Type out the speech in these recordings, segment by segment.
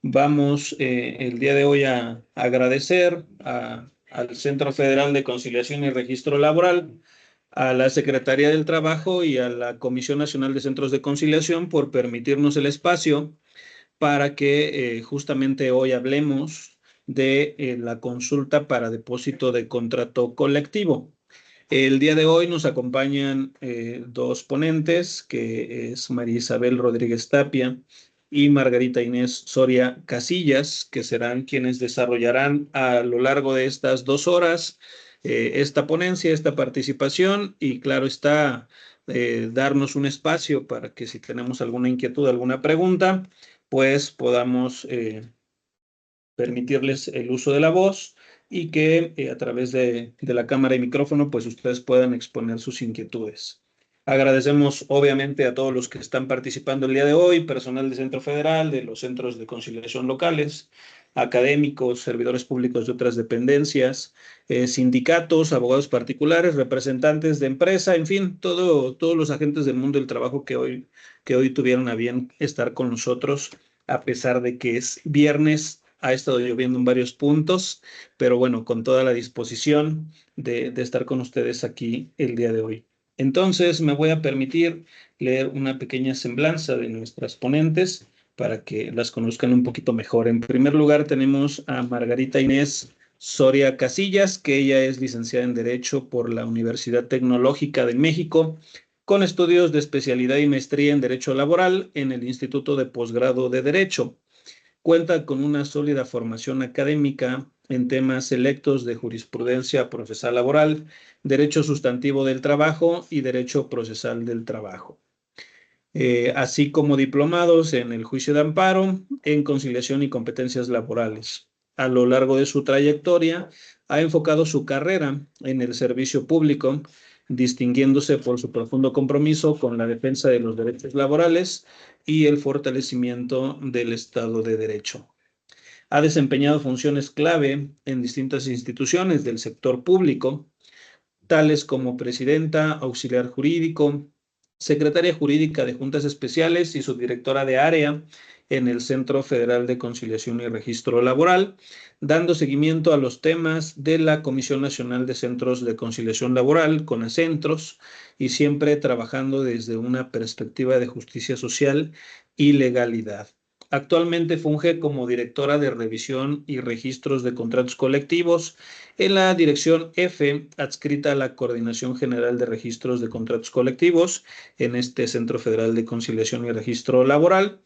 Vamos el día de hoy a agradecer al Centro Federal de Conciliación y Registro Laboral, a la Secretaría del Trabajo y a la Comisión Nacional de Centros de Conciliación por permitirnos el espacio para que justamente hoy hablemos de la consulta para depósito de contrato colectivo. El día de hoy nos acompañan dos ponentes, que es María Isabel Rodríguez Tapia y Margarita Inés Soria Casillas, que serán quienes desarrollarán a lo largo de estas 2 horas esta ponencia, esta participación y claro está, darnos un espacio para que si tenemos alguna inquietud, alguna pregunta, pues podamos permitirles el uso de la voz y que a través de la cámara y micrófono, pues ustedes puedan exponer sus inquietudes. Agradecemos obviamente a todos los que están participando el día de hoy, personal del Centro Federal, de los centros de conciliación locales, académicos, servidores públicos de otras dependencias, sindicatos, abogados particulares, representantes de empresa, en fin, todos los agentes del mundo del trabajo que hoy tuvieron a bien estar con nosotros, a pesar de que es viernes. Ha estado lloviendo en varios puntos, pero bueno, con toda la disposición de estar con ustedes aquí el día de hoy. Entonces, me voy a permitir leer una pequeña semblanza de nuestras ponentes para que las conozcan un poquito mejor. En primer lugar, tenemos a Margarita Inés Soria Casillas, que ella es licenciada en Derecho por la Universidad Tecnológica de México, con estudios de especialidad y maestría en Derecho Laboral en el Instituto de Posgrado de Derecho. Cuenta con una sólida formación académica en temas selectos de jurisprudencia procesal laboral, derecho sustantivo del trabajo y derecho procesal del trabajo, así como diplomados en el juicio de amparo, en conciliación y competencias laborales. A lo largo de su trayectoria, ha enfocado su carrera en el servicio público, distinguiéndose por su profundo compromiso con la defensa de los derechos laborales y el fortalecimiento del Estado de Derecho. Ha desempeñado funciones clave en distintas instituciones del sector público, tales como presidenta, auxiliar jurídico, secretaria jurídica de juntas especiales y subdirectora de área en el Centro Federal de Conciliación y Registro Laboral, dando seguimiento a los temas de la Comisión Nacional de Centros de Conciliación Laboral, CONACENTROS, y siempre trabajando desde una perspectiva de justicia social y legalidad. Actualmente funge como directora de revisión y registros de contratos colectivos en la Dirección F, adscrita a la Coordinación General de Registros de Contratos Colectivos en este Centro Federal de Conciliación y Registro Laboral.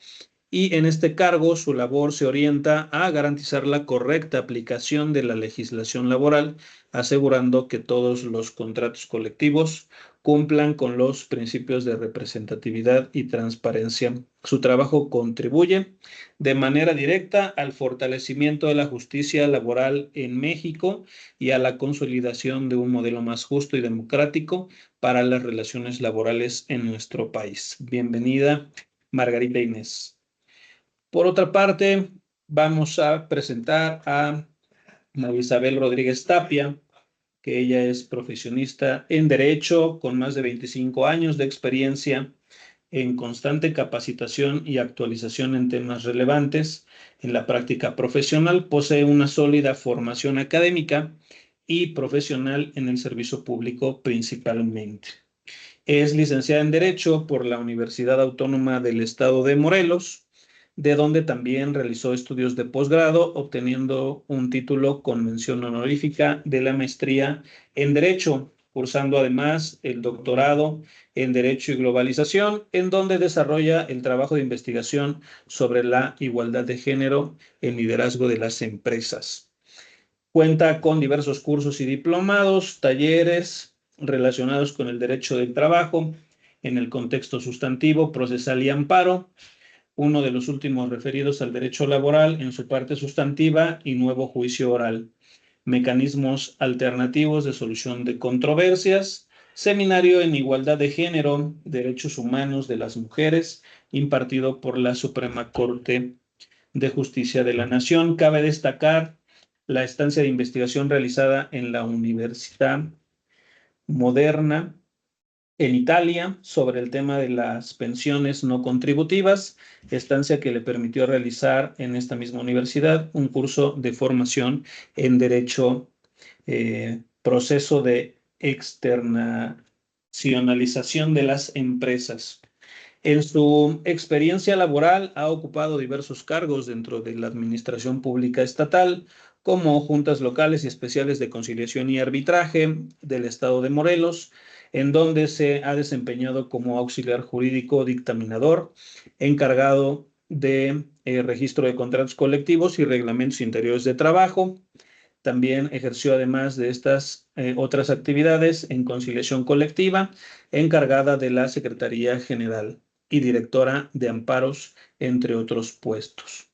Y en este cargo su labor se orienta a garantizar la correcta aplicación de la legislación laboral, asegurando que todos los contratos colectivos cumplan con los principios de representatividad y transparencia. Su trabajo contribuye de manera directa al fortalecimiento de la justicia laboral en México y a la consolidación de un modelo más justo y democrático para las relaciones laborales en nuestro país. Bienvenida, Margarita Inés. Por otra parte, vamos a presentar a María Isabel Rodríguez Tapia, que ella es profesionista en Derecho con más de 25 años de experiencia en constante capacitación y actualización en temas relevantes. En la práctica profesional posee una sólida formación académica y profesional en el servicio público principalmente. Es licenciada en Derecho por la Universidad Autónoma del Estado de Morelos, de donde también realizó estudios de posgrado, obteniendo un título con mención honorífica de la maestría en Derecho, cursando además el doctorado en Derecho y Globalización, en donde desarrolla el trabajo de investigación sobre la igualdad de género en liderazgo de las empresas. Cuenta con diversos cursos y diplomados, talleres relacionados con el derecho del trabajo en el contexto sustantivo, procesal y amparo, uno de los últimos referidos al derecho laboral en su parte sustantiva y nuevo juicio oral, mecanismos alternativos de solución de controversias, seminario en igualdad de género, derechos humanos de las mujeres, impartido por la Suprema Corte de Justicia de la Nación. Cabe destacar la estancia de investigación realizada en la Universidad Moderna en Italia sobre el tema de las pensiones no contributivas, estancia que le permitió realizar en esta misma universidad un curso de formación en Derecho, proceso de externacionalización de las empresas. En su experiencia laboral ha ocupado diversos cargos dentro de la administración pública estatal, como juntas locales y especiales de conciliación y arbitraje del Estado de Morelos, en donde se ha desempeñado como auxiliar jurídico dictaminador, encargado de registro de contratos colectivos y reglamentos interiores de trabajo. También ejerció, además de estas otras actividades, en conciliación colectiva, encargada de la Secretaría General y directora de amparos, entre otros puestos.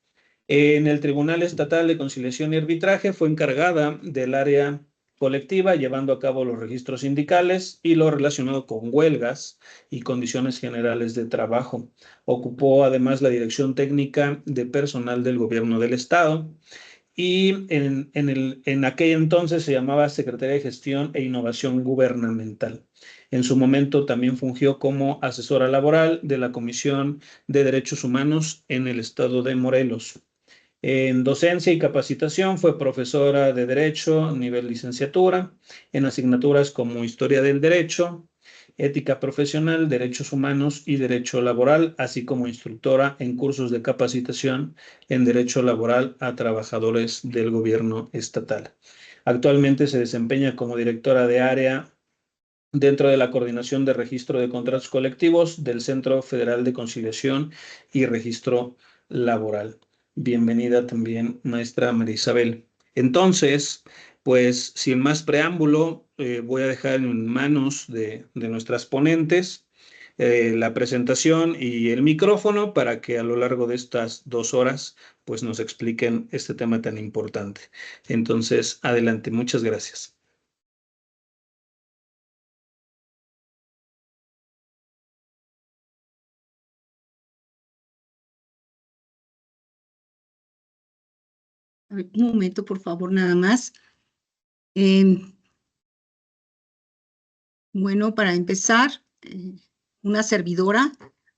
En el Tribunal Estatal de Conciliación y Arbitraje fue encargada del área colectiva, llevando a cabo los registros sindicales y lo relacionado con huelgas y condiciones generales de trabajo. Ocupó además la dirección técnica de personal del Gobierno del Estado y en aquel entonces se llamaba Secretaría de Gestión e Innovación Gubernamental. En su momento también fungió como asesora laboral de la Comisión de Derechos Humanos en el estado de Morelos. En docencia y capacitación fue profesora de Derecho, nivel licenciatura, en asignaturas como Historia del Derecho, Ética Profesional, Derechos Humanos y Derecho Laboral, así como instructora en cursos de capacitación en Derecho Laboral a trabajadores del gobierno estatal. Actualmente se desempeña como directora de área dentro de la Coordinación de Registro de Contratos Colectivos del Centro Federal de Conciliación y Registro Laboral. Bienvenida también, maestra María Isabel. Entonces, pues sin más preámbulo, voy a dejar en manos de nuestras ponentes la presentación y el micrófono para que a lo largo de estas 2 horas pues nos expliquen este tema tan importante. Entonces, adelante, muchas gracias. A ver, un momento, por favor, nada más. Bueno, para empezar, una servidora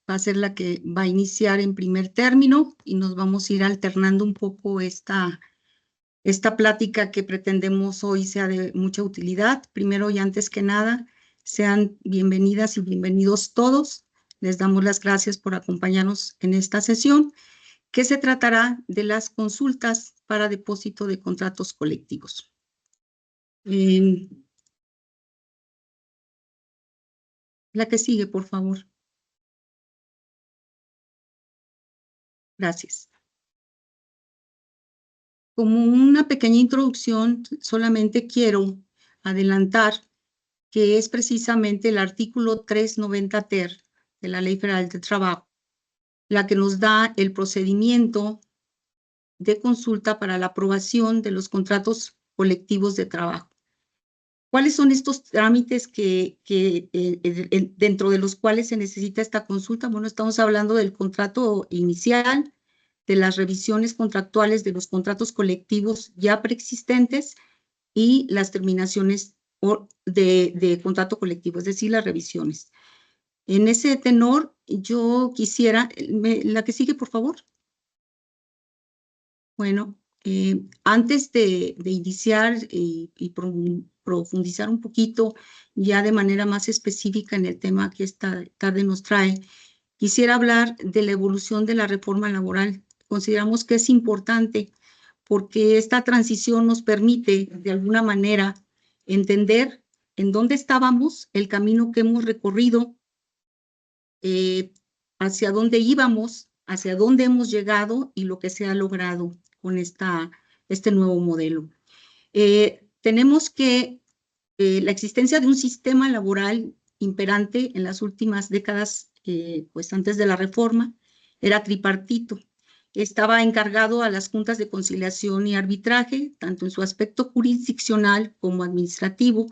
va a ser la que va a iniciar en primer término y nos vamos a ir alternando un poco esta plática que pretendemos hoy sea de mucha utilidad. Primero y antes que nada, sean bienvenidas y bienvenidos todos. Les damos las gracias por acompañarnos en esta sesión, que se tratará de las consultas para depósito de contratos colectivos. La que sigue, por favor. Gracias. Como una pequeña introducción, solamente quiero adelantar que es precisamente el artículo 390 ter de la Ley Federal del Trabajo la que nos da el procedimiento de consulta para la aprobación de los contratos colectivos de trabajo. ¿Cuáles son estos trámites dentro de los cuales se necesita esta consulta? Bueno, estamos hablando del contrato inicial, de las revisiones contractuales de los contratos colectivos ya preexistentes y las terminaciones de contrato colectivo, es decir, las revisiones. En ese tenor, yo quisiera, la que sigue, por favor. Bueno, antes de iniciar y profundizar un poquito ya de manera más específica en el tema que esta tarde nos trae, quisiera hablar de la evolución de la reforma laboral. Consideramos que es importante porque esta transición nos permite de alguna manera entender en dónde estábamos, el camino que hemos recorrido, hacia dónde íbamos, hacia dónde hemos llegado y lo que se ha logrado con este nuevo modelo. Tenemos que la existencia de un sistema laboral imperante en las últimas décadas, pues antes de la reforma, era tripartito. Estaba encargado a las juntas de conciliación y arbitraje, tanto en su aspecto jurisdiccional como administrativo,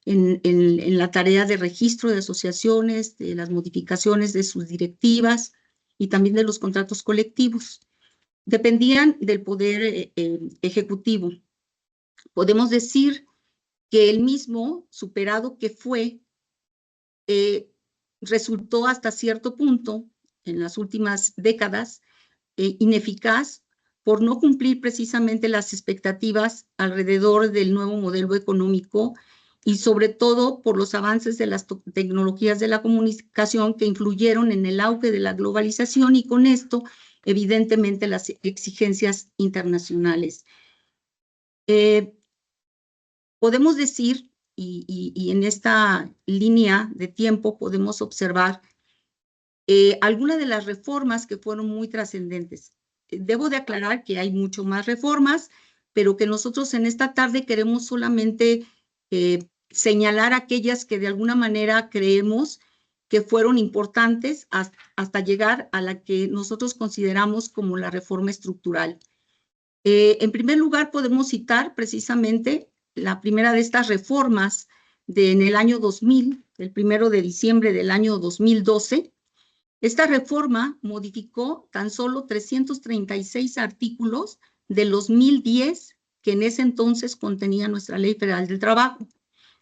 en la tarea de registro de asociaciones, de las modificaciones de sus directivas y también de los contratos colectivos. Dependían del poder ejecutivo. Podemos decir que el mismo, superado que fue resultó hasta cierto punto, en las últimas décadas, ineficaz por no cumplir precisamente las expectativas alrededor del nuevo modelo económico y sobre todo por los avances de las tecnologías de la comunicación que influyeron en el auge de la globalización y con esto, evidentemente, las exigencias internacionales. Podemos decir, y en esta línea de tiempo podemos observar algunas de las reformas que fueron muy trascendentes. Debo de aclarar que hay mucho más reformas, pero que nosotros en esta tarde queremos solamente señalar aquellas que de alguna manera creemos que fueron importantes hasta llegar a la que nosotros consideramos como la reforma estructural. En primer lugar, podemos citar precisamente la primera de estas reformas en el año 2000, el 1 de diciembre del año 2012. Esta reforma modificó tan solo 336 artículos de los 1010 que en ese entonces contenía nuestra Ley Federal del Trabajo.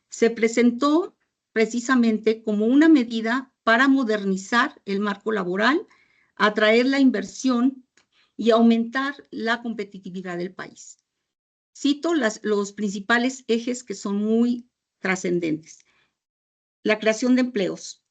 Se presentó precisamente como una medida para modernizar el marco laboral, atraer la inversión y aumentar la competitividad del país. Cito los principales ejes que son muy trascendentes. La creación de empleos,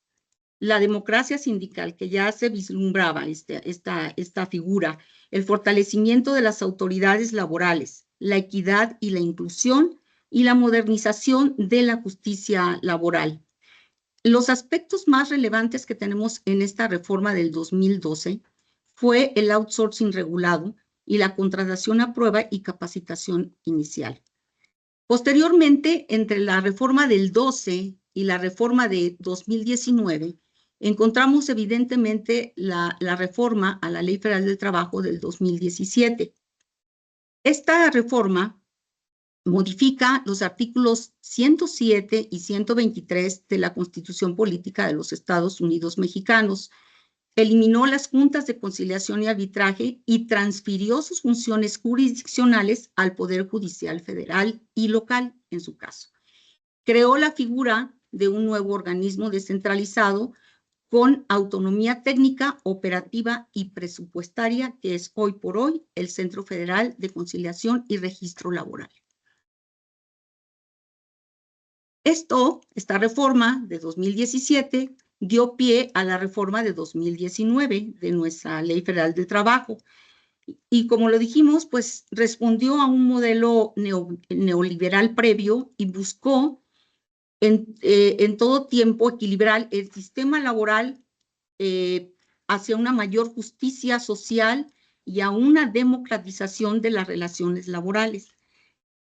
la democracia sindical, que ya se vislumbraba esta figura, el fortalecimiento de las autoridades laborales, la equidad y la inclusión y la modernización de la justicia laboral. Los aspectos más relevantes que tenemos en esta reforma del 2012 fue el outsourcing regulado y la contratación a prueba y capacitación inicial. Posteriormente, entre la reforma del 12 y la reforma de 2019, encontramos evidentemente la reforma a la Ley Federal del Trabajo del 2017. Esta reforma modifica los artículos 107 y 123 de la Constitución Política de los Estados Unidos Mexicanos, eliminó las juntas de conciliación y arbitraje y transfirió sus funciones jurisdiccionales al Poder Judicial Federal y local, en su caso. Creó la figura de un nuevo organismo descentralizado con autonomía técnica, operativa y presupuestaria, que es hoy por hoy el Centro Federal de Conciliación y Registro Laboral. Esta reforma de 2017 dio pie a la reforma de 2019 de nuestra Ley Federal del Trabajo. Y como lo dijimos, pues respondió a un modelo neoliberal previo y buscó en todo tiempo equilibrar el sistema laboral hacia una mayor justicia social y a una democratización de las relaciones laborales.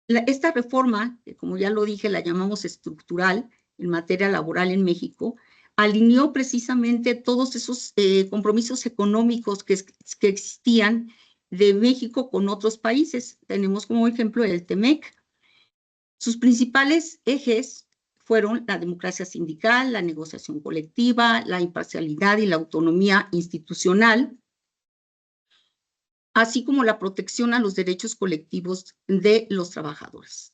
Esta reforma, que como ya lo dije, la llamamos estructural en materia laboral en México, alineó precisamente todos esos compromisos económicos que existían de México con otros países. Tenemos como ejemplo el TEMEC. Sus principales ejes fueron la democracia sindical, la negociación colectiva, la imparcialidad y la autonomía institucional, así como la protección a los derechos colectivos de los trabajadores.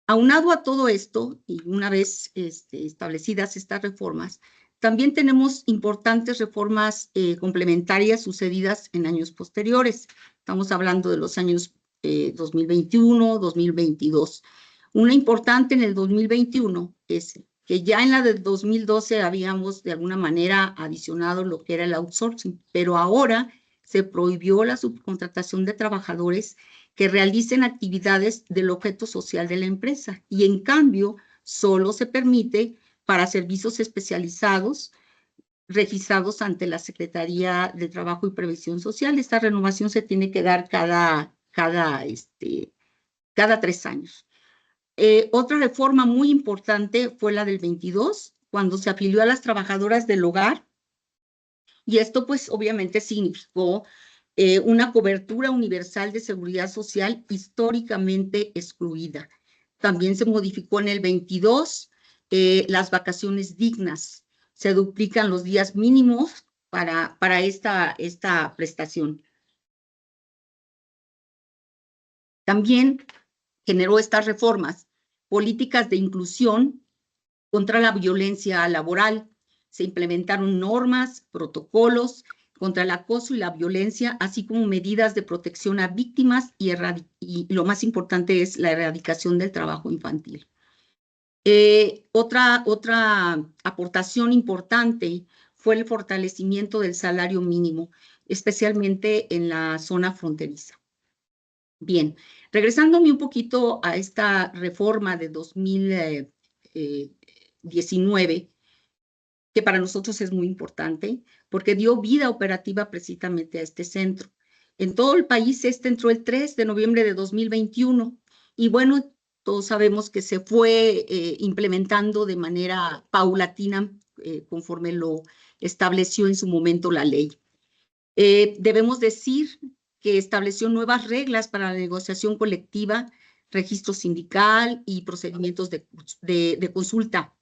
Aunado a todo esto, y una vez establecidas estas reformas, también tenemos importantes reformas complementarias sucedidas en años posteriores. Estamos hablando de los años 2021, 2022. Una importante en el 2021 es que ya en la del 2012 habíamos de alguna manera adicionado lo que era el outsourcing, pero ahora se prohibió la subcontratación de trabajadores que realicen actividades del objeto social de la empresa y en cambio solo se permite para servicios especializados registrados ante la Secretaría de Trabajo y Previsión Social. Esta renovación se tiene que dar cada 3 años. Otra reforma muy importante fue la del 22, cuando se afilió a las trabajadoras del hogar. Y esto, pues, obviamente significó una cobertura universal de seguridad social históricamente excluida. También se modificó en el 22 las vacaciones dignas. Se duplican los días mínimos para esta prestación. También generó estas reformas políticas de inclusión contra la violencia laboral. Se implementaron normas, protocolos contra el acoso y la violencia, así como medidas de protección a víctimas y lo más importante es la erradicación del trabajo infantil. Otra aportación importante fue el fortalecimiento del salario mínimo, especialmente en la zona fronteriza. Bien, regresándome un poquito a esta reforma de 2019, que para nosotros es muy importante, porque dio vida operativa precisamente a este centro. En todo el país este entró el 3 de noviembre de 2021, y bueno, todos sabemos que se fue implementando de manera paulatina conforme lo estableció en su momento la ley. Debemos decir que estableció nuevas reglas para la negociación colectiva, registro sindical y procedimientos de consulta.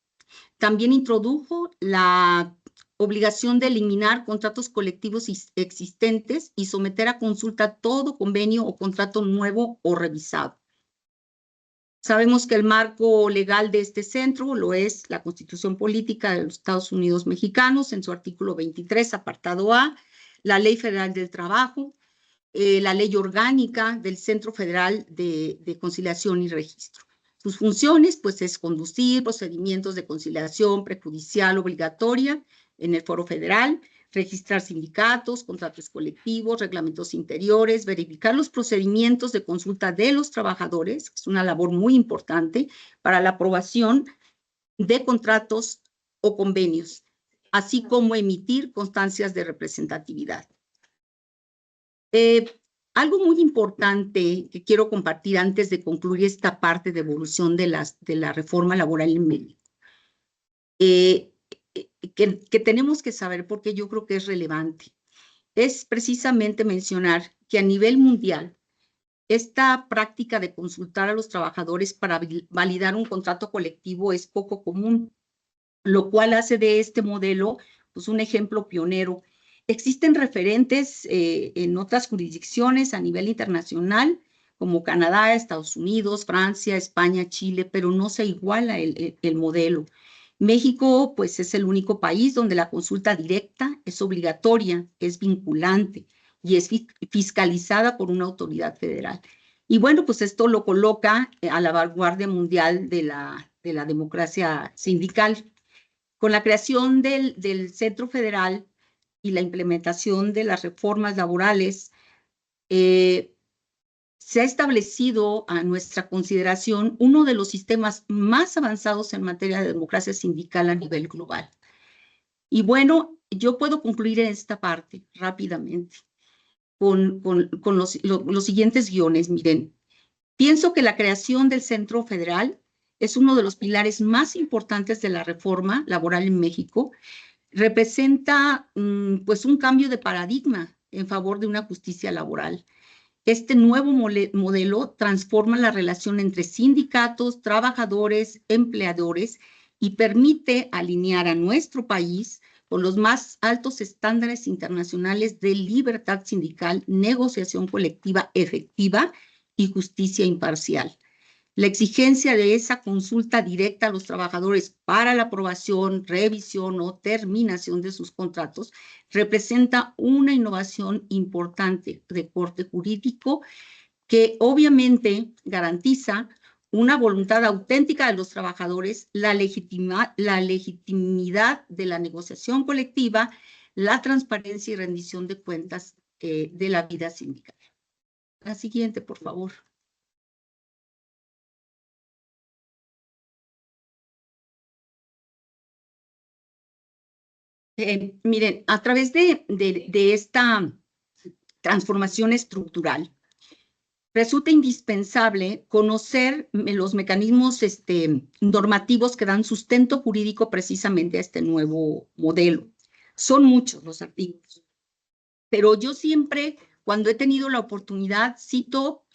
También introdujo la obligación de eliminar contratos colectivos existentes y someter a consulta todo convenio o contrato nuevo o revisado. Sabemos que el marco legal de este centro lo es la Constitución Política de los Estados Unidos Mexicanos, en su artículo 23, apartado A, la Ley Federal del Trabajo, la Ley Orgánica del Centro Federal de Conciliación y Registro. Sus funciones, pues, es conducir procedimientos de conciliación prejudicial obligatoria en el Foro Federal, registrar sindicatos, contratos colectivos, reglamentos interiores, verificar los procedimientos de consulta de los trabajadores, que es una labor muy importante para la aprobación de contratos o convenios, así como emitir constancias de representatividad. Algo muy importante que quiero compartir antes de concluir esta parte de evolución de la reforma laboral en México, que tenemos que saber porque yo creo que es relevante, es precisamente mencionar que a nivel mundial esta práctica de consultar a los trabajadores para validar un contrato colectivo es poco común, lo cual hace de este modelo pues, un ejemplo pionero. Existen referentes en otras jurisdicciones a nivel internacional, como Canadá, Estados Unidos, Francia, España, Chile, pero no se iguala el modelo. México, pues, es el único país donde la consulta directa es obligatoria, es vinculante y es fiscalizada por una autoridad federal. Y bueno, pues esto lo coloca a la vanguardia mundial de la democracia sindical. Con la creación del Centro Federal y la implementación de las reformas laborales, se ha establecido a nuestra consideración uno de los sistemas más avanzados en materia de democracia sindical a nivel global. Y bueno, yo puedo concluir en esta parte rápidamente con los siguientes guiones. Miren, pienso que la creación del Centro Federal es uno de los pilares más importantes de la reforma laboral en México. Representa pues un cambio de paradigma en favor de una justicia laboral. Este nuevo modelo transforma la relación entre sindicatos, trabajadores, empleadores y permite alinear a nuestro país con los más altos estándares internacionales de libertad sindical, negociación colectiva efectiva y justicia imparcial. La exigencia de esa consulta directa a los trabajadores para la aprobación, revisión o terminación de sus contratos representa una innovación importante de corte jurídico que obviamente garantiza una voluntad auténtica de los trabajadores, la legitimidad de la negociación colectiva, la transparencia y rendición de cuentas de la vida sindical. La siguiente, por favor. Miren, a través de esta transformación estructural, resulta indispensable conocer los mecanismos normativos que dan sustento jurídico precisamente a este nuevo modelo. Son muchos los artículos, pero yo siempre, cuando he tenido la oportunidad, cito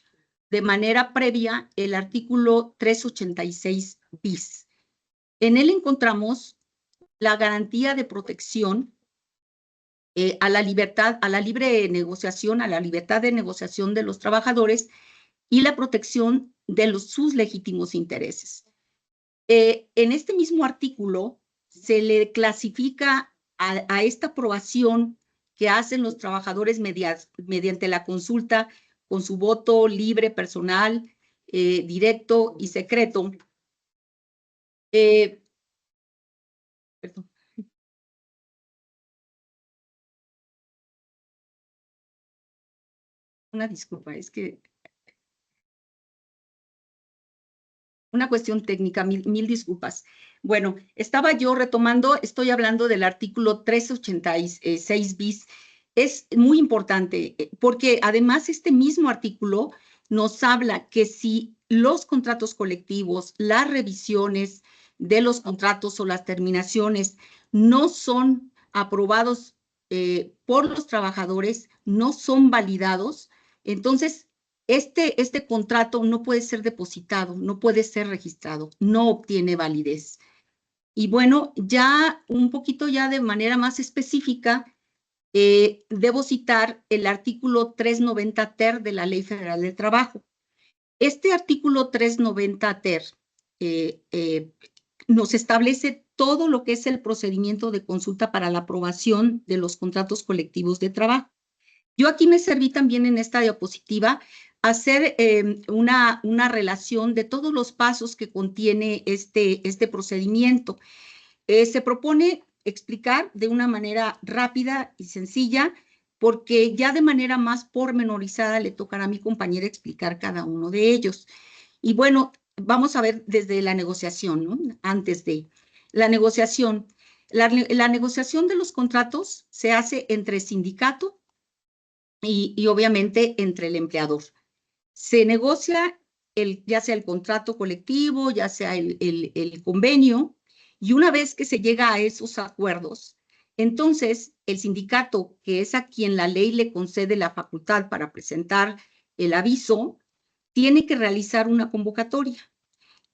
de manera previa el artículo 386 bis. En él encontramos la garantía de protección a la libertad, a la libre negociación, a la libertad de negociación de los trabajadores y la protección de sus legítimos intereses. En este mismo artículo se le clasifica a esta aprobación que hacen los trabajadores mediante la consulta con su voto libre, personal, directo y secreto. Perdón. Una disculpa, es que una cuestión técnica, mil disculpas. Bueno, estaba yo retomando, estoy hablando del artículo 386 bis. Es muy importante porque además este mismo artículo nos habla que si los contratos colectivos, las revisiones de los contratos o las terminaciones no son aprobados por los trabajadores, no son validados, entonces este contrato no puede ser depositado, no puede ser registrado, no obtiene validez. Y bueno, ya un poquito ya de manera más específica, debo citar el artículo 390 ter de la Ley Federal del Trabajo. Este artículo 390 ter nos establece todo lo que es el procedimiento de consulta para la aprobación de los contratos colectivos de trabajo. Yo aquí me serví también en esta diapositiva hacer una relación de todos los pasos que contiene este procedimiento. Se propone explicar de una manera rápida y sencilla, porque ya de manera más pormenorizada le tocará a mi compañera explicar cada uno de ellos. Y bueno, vamos a ver desde la negociación, ¿no? Antes de la negociación. La negociación de los contratos se hace entre sindicato y obviamente entre el empleador. Se negocia ya sea el contrato colectivo, ya sea el convenio, y una vez que se llega a esos acuerdos, entonces el sindicato, que es a quien la ley le concede la facultad para presentar el aviso, tiene que realizar una convocatoria.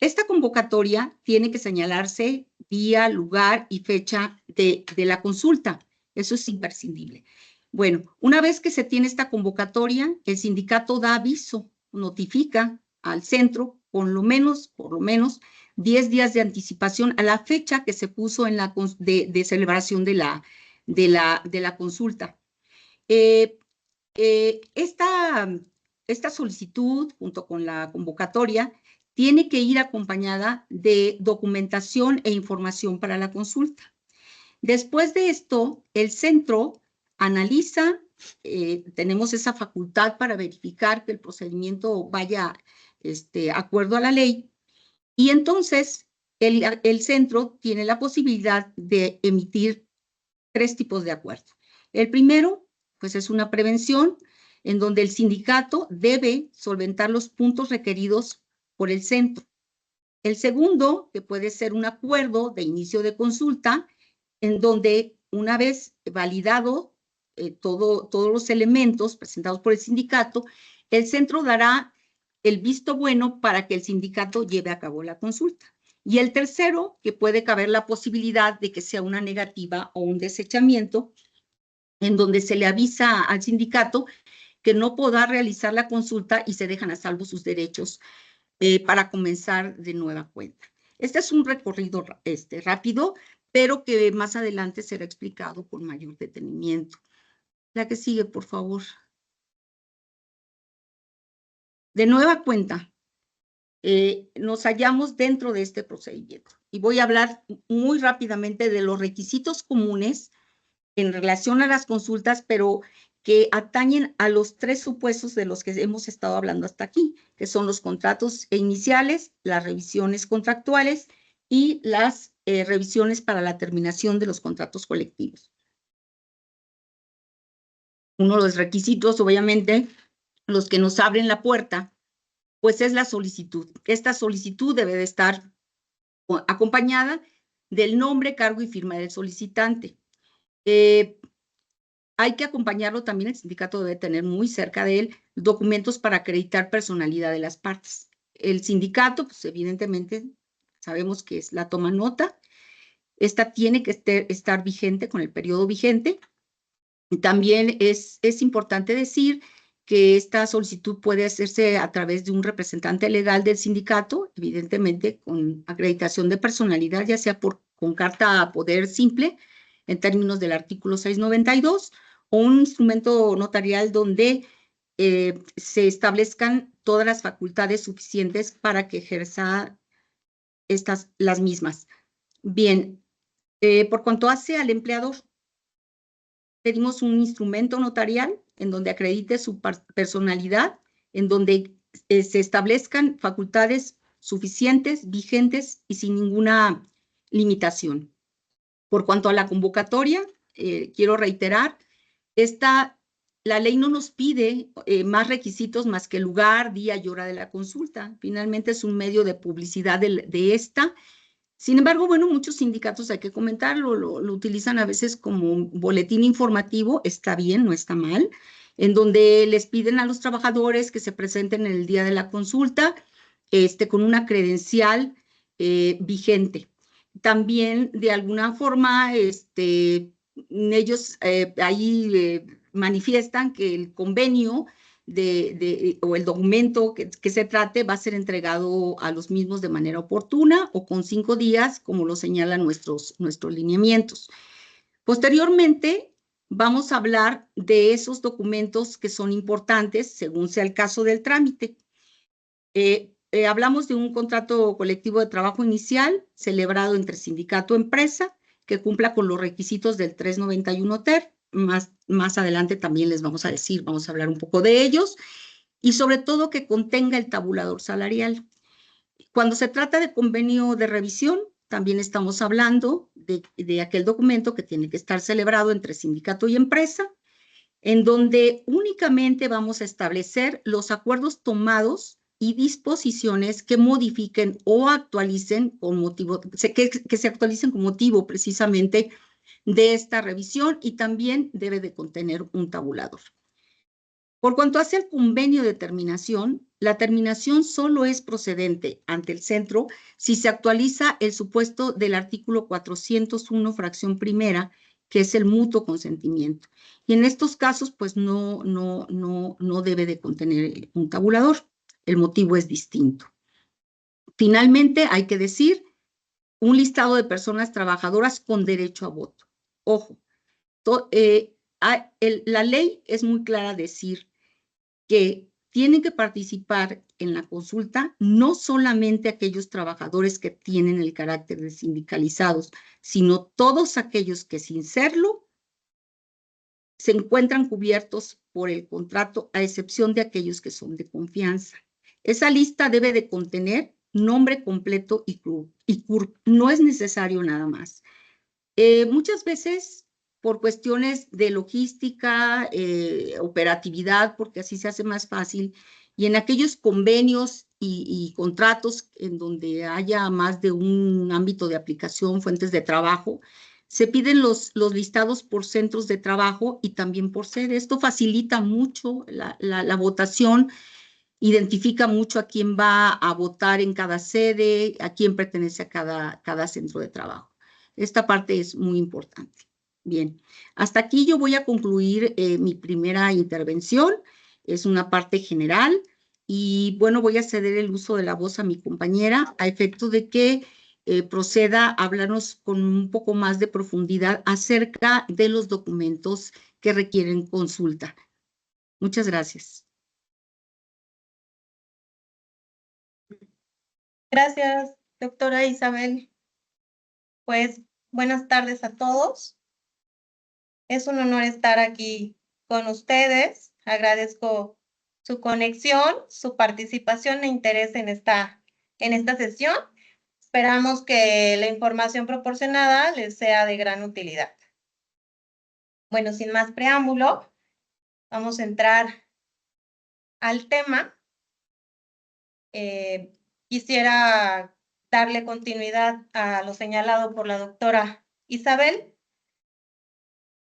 Esta convocatoria tiene que señalarse día, lugar y fecha de la consulta. Eso es imprescindible. Bueno, una vez que se tiene esta convocatoria, el sindicato da aviso, notifica al centro por lo menos 10 días de anticipación a la fecha que se puso en de celebración de la consulta. Esta solicitud, junto con la convocatoria, tiene que ir acompañada de documentación e información para la consulta. Después de esto, el centro analiza, tenemos esa facultad para verificar que el procedimiento vaya acuerdo a la ley, y entonces el centro tiene la posibilidad de emitir 3 tipos de acuerdo. El primero, pues es una prevención, en donde el sindicato debe solventar los puntos requeridos por el centro. El segundo, que puede ser un acuerdo de inicio de consulta, en donde una vez validado todos los elementos presentados por el sindicato, el centro dará el visto bueno para que el sindicato lleve a cabo la consulta. Y el tercero, que puede caber la posibilidad de que sea una negativa o un desechamiento, en donde se le avisa al sindicato que no podrá realizar la consulta y se dejan a salvo sus derechos para comenzar de nueva cuenta. Este es un recorrido rápido, pero que más adelante será explicado con mayor detenimiento. La que sigue, por favor. De nueva cuenta, nos hallamos dentro de este procedimiento. Y voy a hablar muy rápidamente de los requisitos comunes en relación a las consultas, pero que atañen a los 3 supuestos de los que hemos estado hablando hasta aquí, que son los contratos iniciales, las revisiones contractuales y las revisiones para la terminación de los contratos colectivos. Uno de los requisitos, obviamente, los que nos abren la puerta, pues es la solicitud. Esta solicitud debe de estar acompañada del nombre, cargo y firma del solicitante. Hay que acompañarlo también, el sindicato debe tener muy cerca de él documentos para acreditar personalidad de las partes. El sindicato, pues evidentemente, sabemos que es la toma nota. Esta tiene que estar vigente con el periodo vigente. Y también es importante decir que esta solicitud puede hacerse a través de un representante legal del sindicato, evidentemente con acreditación de personalidad, ya sea con carta a poder simple, en términos del artículo 692, o un instrumento notarial donde se establezcan todas las facultades suficientes para que ejerza las mismas. Bien, por cuanto hace al empleador, pedimos un instrumento notarial en donde acredite su personalidad, en donde se establezcan facultades suficientes, vigentes y sin ninguna limitación. Por cuanto a la convocatoria, quiero reiterar, la ley no nos pide más requisitos más que lugar, día y hora de la consulta. Finalmente es un medio de publicidad de esta. Sin embargo, bueno, muchos sindicatos, hay que comentarlo, lo utilizan a veces como un boletín informativo, está bien, no está mal, en donde les piden a los trabajadores que se presenten en el día de la consulta con una credencial vigente. También, de alguna forma, ellos ahí manifiestan que el convenio o el documento que se trate va a ser entregado a los mismos de manera oportuna o con 5 días, como lo señalan nuestros lineamientos. Posteriormente, vamos a hablar de esos documentos que son importantes según sea el caso del trámite. Hablamos de un contrato colectivo de trabajo inicial celebrado entre sindicato y empresa que cumpla con los requisitos del 391 TER. Más adelante también les vamos a decir, vamos a hablar un poco de ellos, y sobre todo que contenga el tabulador salarial. Cuando se trata de convenio de revisión, también estamos hablando de aquel documento que tiene que estar celebrado entre sindicato y empresa, en donde únicamente vamos a establecer los acuerdos tomados y disposiciones que modifiquen o actualicen con motivo, que se actualicen con motivo precisamente de esta revisión, y también debe de contener un tabulador. Por cuanto hace al convenio de terminación, la terminación solo es procedente ante el centro si se actualiza el supuesto del artículo 401, fracción primera, que es el mutuo consentimiento. Y en estos casos, pues no debe de contener un tabulador. El motivo es distinto. Finalmente, hay que decir un listado de personas trabajadoras con derecho a voto. Ojo, la ley es muy clara decir que tienen que participar en la consulta no solamente aquellos trabajadores que tienen el carácter de sindicalizados, sino todos aquellos que sin serlo se encuentran cubiertos por el contrato, a excepción de aquellos que son de confianza. Esa lista debe de contener nombre completo y CURP. No es necesario nada más. Muchas veces, por cuestiones de logística, operatividad, porque así se hace más fácil, y en aquellos convenios y contratos en donde haya más de un ámbito de aplicación, fuentes de trabajo, se piden los listados por centros de trabajo y también por sede. Esto facilita mucho la votación, identifica mucho a quién va a votar en cada sede, a quién pertenece a cada centro de trabajo. Esta parte es muy importante. Bien, hasta aquí yo voy a concluir mi primera intervención. Es una parte general y bueno, voy a ceder el uso de la voz a mi compañera a efecto de que proceda a hablarnos con un poco más de profundidad acerca de los documentos que requieren consulta. Muchas gracias. Gracias, doctora Isabel. Pues buenas tardes a todos. Es un honor estar aquí con ustedes. Agradezco su conexión, su participación e interés en esta sesión. Esperamos que la información proporcionada les sea de gran utilidad. Bueno, sin más preámbulo, vamos a entrar al tema. Quisiera darle continuidad a lo señalado por la doctora Isabel.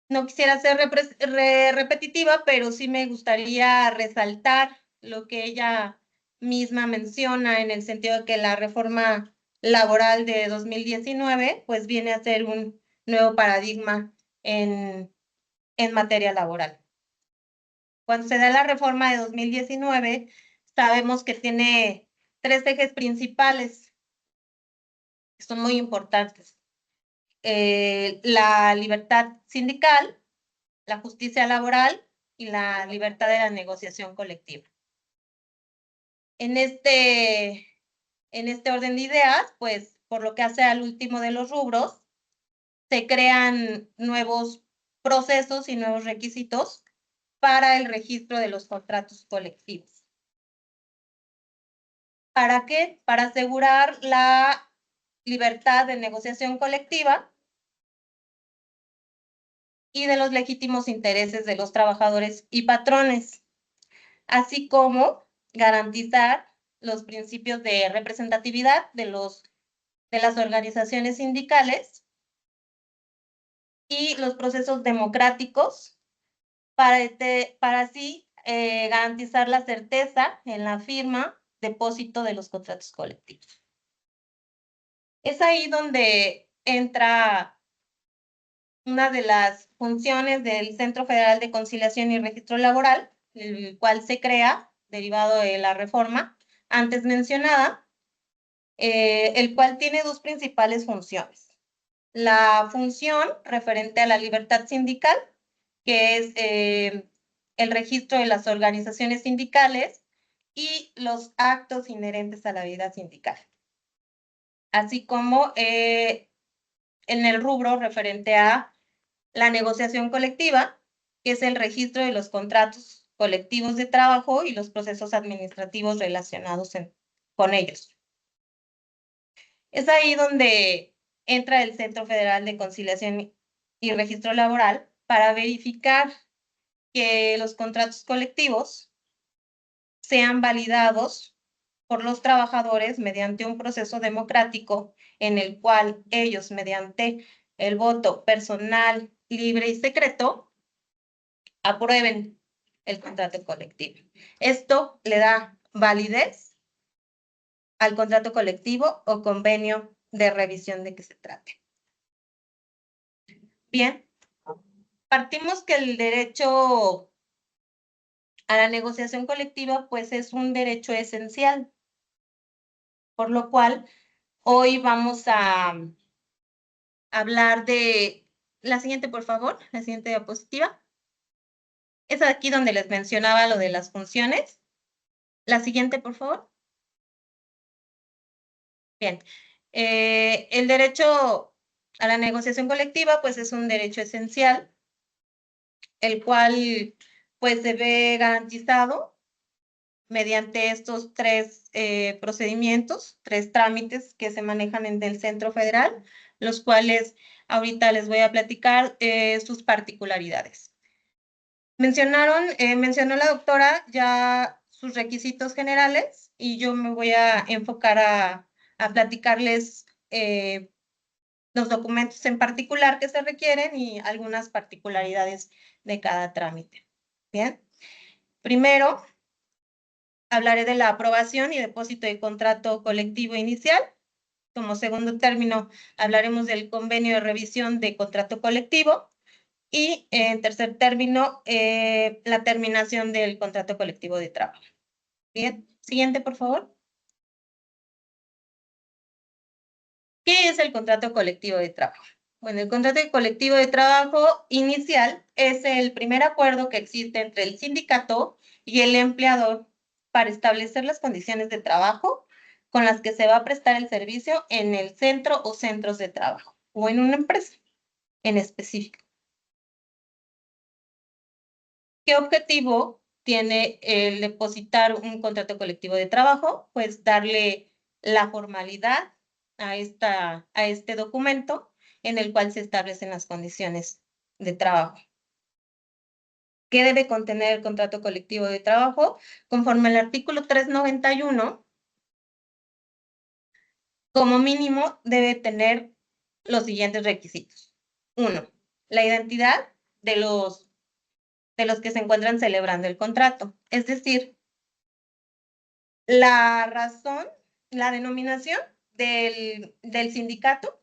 No quisiera ser repetitiva, pero sí me gustaría resaltar lo que ella misma menciona en el sentido de que la reforma laboral de 2019 pues viene a ser un nuevo paradigma en materia laboral. Cuando se da la reforma de 2019, sabemos que tiene 3 ejes principales que son muy importantes. La libertad sindical, la justicia laboral y la libertad de la negociación colectiva. En este orden de ideas, pues, por lo que hace al último de los rubros, se crean nuevos procesos y nuevos requisitos para el registro de los contratos colectivos. ¿Para qué? Para asegurar la libertad de negociación colectiva y de los legítimos intereses de los trabajadores y patrones, así como garantizar los principios de representatividad de las organizaciones sindicales y los procesos democráticos para así garantizar la certeza en la firma, depósito de los contratos colectivos. Es ahí donde entra una de las funciones del Centro Federal de Conciliación y Registro Laboral, el cual se crea derivado de la reforma antes mencionada, el cual tiene 2 principales funciones. La función referente a la libertad sindical, que es el registro de las organizaciones sindicales y los actos inherentes a la vida sindical, así como en el rubro referente a la negociación colectiva, que es el registro de los contratos colectivos de trabajo y los procesos administrativos relacionados con ellos. Es ahí donde entra el Centro Federal de Conciliación y Registro Laboral para verificar que los contratos colectivos sean validados por los trabajadores mediante un proceso democrático en el cual ellos, mediante el voto personal, libre y secreto, aprueben el contrato colectivo. Esto le da validez al contrato colectivo o convenio de revisión de que se trate. Bien, partimos que el derecho a la negociación colectiva pues es un derecho esencial, por lo cual hoy vamos a hablar de la siguiente, por favor, la siguiente diapositiva. Es aquí donde les mencionaba lo de las funciones. La siguiente, por favor. Bien, el derecho a la negociación colectiva pues es un derecho esencial, el cual pues se ve garantizado mediante estos 3 procedimientos, 3 trámites que se manejan en el Centro Federal, los cuales ahorita les voy a platicar sus particularidades. Mencionó la doctora ya sus requisitos generales y yo me voy a enfocar a platicarles los documentos en particular que se requieren y algunas particularidades de cada trámite. Bien, primero hablaré de la aprobación y depósito de contrato colectivo inicial. Como segundo término, hablaremos del convenio de revisión de contrato colectivo. Y en tercer término, la terminación del contrato colectivo de trabajo. Bien, siguiente, por favor. ¿Qué es el contrato colectivo de trabajo? Bueno, el contrato colectivo de trabajo inicial es el primer acuerdo que existe entre el sindicato y el empleador para establecer las condiciones de trabajo con las que se va a prestar el servicio en el centro o centros de trabajo o en una empresa en específico. ¿Qué objetivo tiene el depositar un contrato colectivo de trabajo? Pues darle la formalidad a este documento en el cual se establecen las condiciones de trabajo. ¿Qué debe contener el contrato colectivo de trabajo? Conforme al artículo 391, como mínimo debe tener los siguientes requisitos. 1. La identidad de los que se encuentran celebrando el contrato. Es decir, la razón, la denominación del sindicato,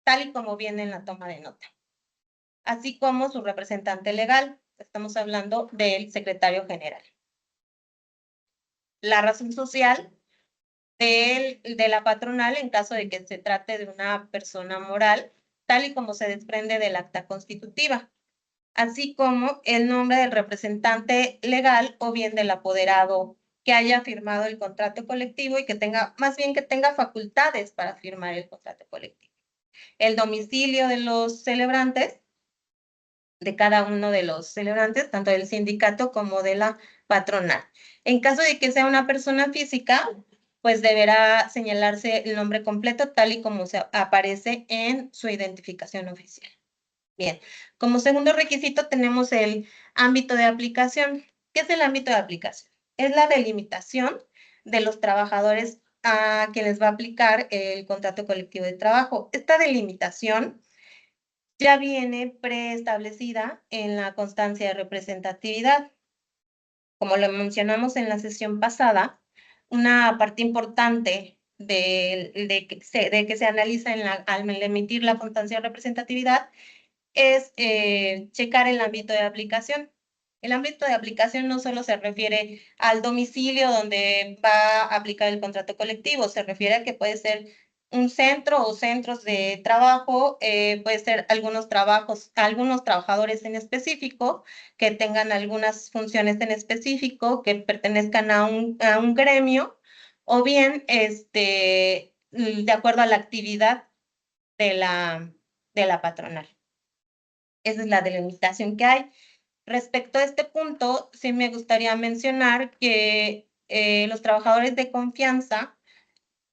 tal y como viene en la toma de nota, así como su representante legal. estamos hablando del secretario general. La razón social de la patronal en caso de que se trate de una persona moral, tal y como se desprende del acta constitutiva, así como el nombre del representante legal o bien del apoderado que haya firmado el contrato colectivo y que tenga, más bien que tenga facultades para firmar el contrato colectivo. El domicilio de los celebrantes, de cada uno de los celebrantes, tanto del sindicato como de la patronal. En caso de que sea una persona física, pues deberá señalarse el nombre completo tal y como se aparece en su identificación oficial. Bien, como segundo requisito tenemos el ámbito de aplicación. ¿Qué es el ámbito de aplicación? Es la delimitación de los trabajadores a quienes va a aplicar el contrato colectivo de trabajo. Esta delimitación ya viene preestablecida en la constancia de representatividad. Como lo mencionamos en la sesión pasada, una parte importante de que se analiza al emitir la constancia de representatividad es checar el ámbito de aplicación. El ámbito de aplicación no solo se refiere al domicilio donde va a aplicar el contrato colectivo, se refiere a que puede ser un centro o centros de trabajo, puede ser algunos trabajadores en específico que tengan algunas funciones en específico, que pertenezcan a un gremio, o bien de acuerdo a la actividad de la patronal. Esa es la delimitación que hay. Respecto a este punto, sí me gustaría mencionar que los trabajadores de confianza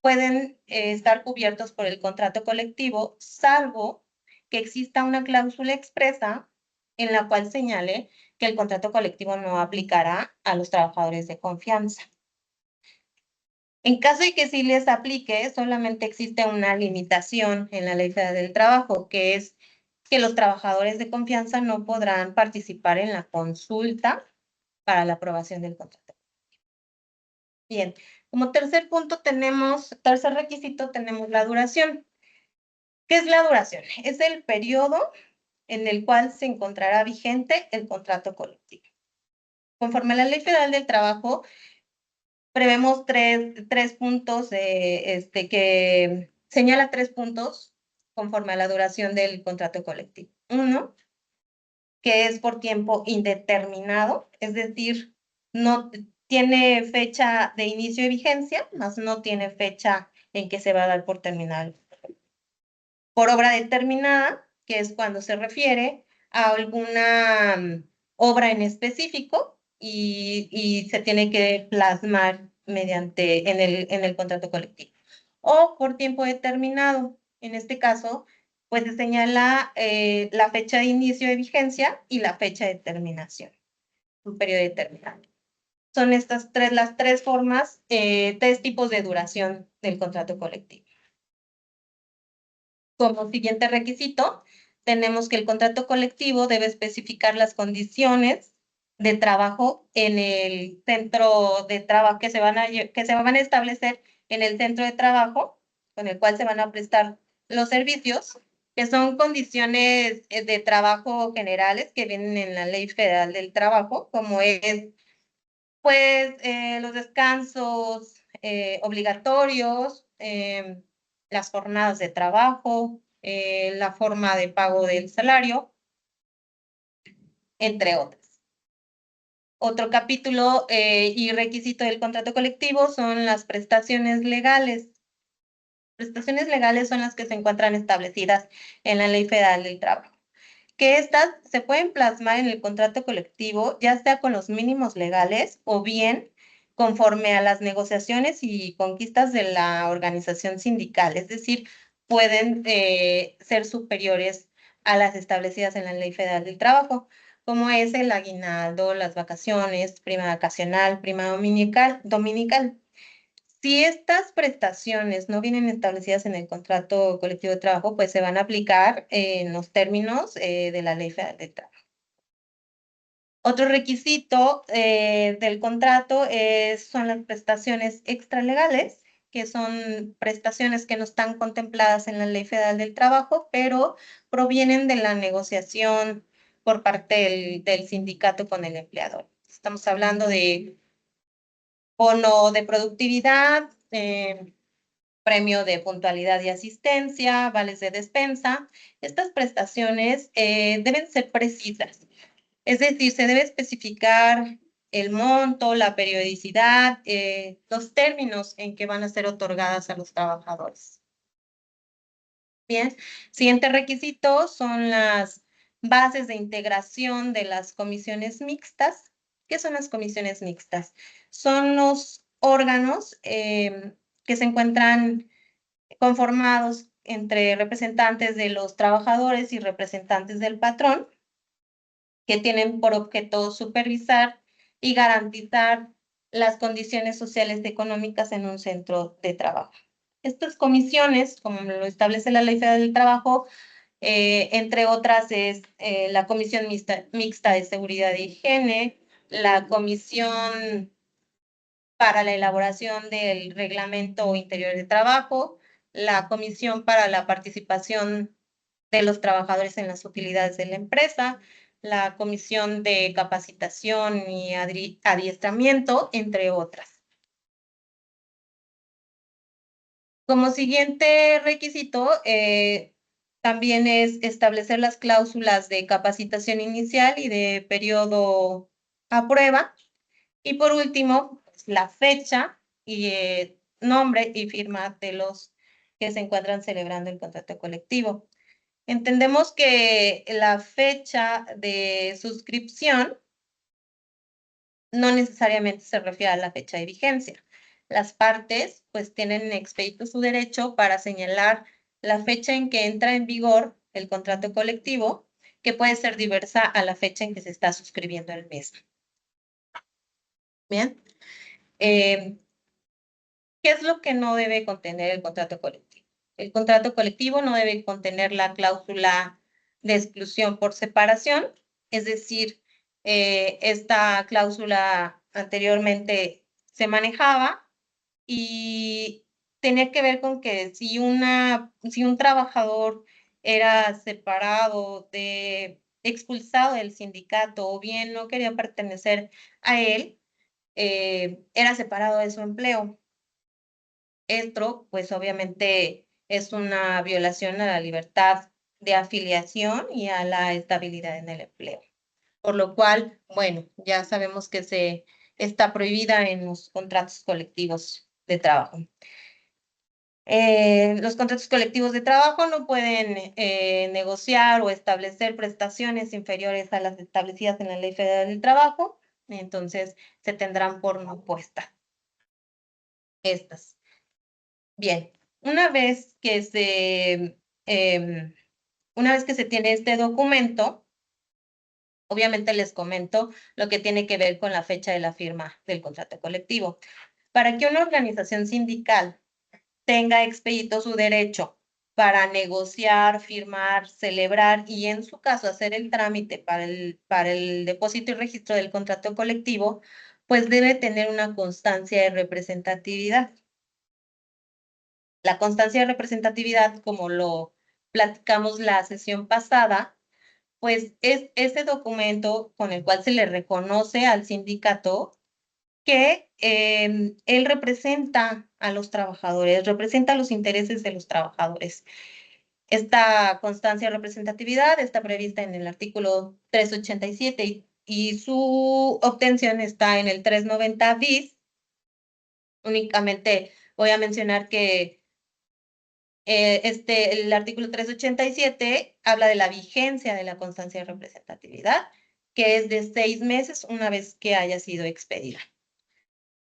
pueden estar cubiertos por el contrato colectivo, salvo que exista una cláusula expresa en la cual señale que el contrato colectivo no aplicará a los trabajadores de confianza. En caso de que sí les aplique, solamente existe una limitación en la Ley Federal del Trabajo, que es que los trabajadores de confianza no podrán participar en la consulta para la aprobación del contrato. Bien, como tercer requisito tenemos la duración. ¿Qué es la duración? Es el periodo en el cual se encontrará vigente el contrato colectivo. Conforme a la Ley Federal del Trabajo, prevemos tres puntos que señala 3 puntos conforme a la duración del contrato colectivo. Uno, que es por tiempo indeterminado, es decir, no tiene fecha de inicio de vigencia, más no tiene fecha en que se va a dar por terminado. Por obra determinada, que es cuando se refiere a alguna obra en específico y se tiene que plasmar en el contrato colectivo. O por tiempo determinado, en este caso, pues se señala la fecha de inicio de vigencia y la fecha de terminación, un periodo determinado. Son las tres formas, 3 tipos de duración del contrato colectivo. Como siguiente requisito, tenemos que el contrato colectivo debe especificar las condiciones de trabajo en el centro de trabajo que se van a establecer en el centro de trabajo con el cual se van a prestar los servicios, que son condiciones de trabajo generales que vienen en la Ley Federal del Trabajo, como es, pues, los descansos obligatorios, las jornadas de trabajo, la forma de pago del salario, entre otras. Otro capítulo y requisito del contrato colectivo son las prestaciones legales. Prestaciones legales son las que se encuentran establecidas en la Ley Federal del Trabajo, que estas se pueden plasmar en el contrato colectivo, ya sea con los mínimos legales o bien conforme a las negociaciones y conquistas de la organización sindical, es decir, pueden ser superiores a las establecidas en la Ley Federal del Trabajo, como es el aguinaldo, las vacaciones, prima vacacional, prima dominical. Si estas prestaciones no vienen establecidas en el contrato colectivo de trabajo, pues se van a aplicar en los términos de la Ley Federal del Trabajo. Otro requisito del contrato son las prestaciones extralegales, que son prestaciones que no están contempladas en la Ley Federal del Trabajo, pero provienen de la negociación por parte del sindicato con el empleador. Estamos hablando de bono de productividad, premio de puntualidad y asistencia, vales de despensa. Estas prestaciones deben ser precisas. Es decir, se debe especificar el monto, la periodicidad, los términos en que van a ser otorgadas a los trabajadores. Bien, siguiente requisito son las bases de integración de las comisiones mixtas. ¿Qué son las comisiones mixtas? Son los órganos que se encuentran conformados entre representantes de los trabajadores y representantes del patrón, que tienen por objeto supervisar y garantizar las condiciones sociales y económicas en un centro de trabajo. Estas comisiones, como lo establece la Ley Federal del Trabajo, entre otras es la Comisión Mixta de Seguridad e Higiene, la Comisión para la elaboración del Reglamento Interior de Trabajo, la Comisión para la Participación de los Trabajadores en las Utilidades de la Empresa, la Comisión de Capacitación y Adiestramiento, entre otras. Como siguiente requisito, también es establecer las cláusulas de capacitación inicial y de periodo a prueba. Y por último, pues, la fecha y nombre y firma de los que se encuentran celebrando el contrato colectivo. Entendemos que la fecha de suscripción no necesariamente se refiere a la fecha de vigencia. Las partes pues tienen expedito su derecho para señalar la fecha en que entra en vigor el contrato colectivo, que puede ser diversa a la fecha en que se está suscribiendo el mismo. Bien. ¿Qué es lo que no debe contener el contrato colectivo? El contrato colectivo no debe contener la cláusula de exclusión por separación, es decir, esta cláusula anteriormente se manejaba y tenía que ver con que si un trabajador era separado, expulsado del sindicato o bien no quería pertenecer a él, era separado de su empleo. Esto, pues obviamente, es una violación a la libertad de afiliación y a la estabilidad en el empleo. Por lo cual, bueno, ya sabemos que está prohibida en los contratos colectivos de trabajo. Los contratos colectivos de trabajo no pueden negociar o establecer prestaciones inferiores a las establecidas en la Ley Federal del Trabajo, entonces se tendrán por no puestas estas. Bien, una vez que se tiene este documento, obviamente les comento lo que tiene que ver con la fecha de la firma del contrato colectivo. Para que una organización sindical tenga expedito su derecho para negociar, firmar, celebrar y en su caso hacer el trámite para el depósito y registro del contrato colectivo, pues debe tener una constancia de representatividad. La constancia de representatividad, como lo platicamos la sesión pasada, pues es ese documento con el cual se le reconoce al sindicato que él representa a los trabajadores, representa los intereses de los trabajadores. Esta constancia de representatividad está prevista en el artículo 387 y su obtención está en el 390 bis. Únicamente voy a mencionar que el artículo 387 habla de la vigencia de la constancia de representatividad, que es de 6 meses una vez que haya sido expedida.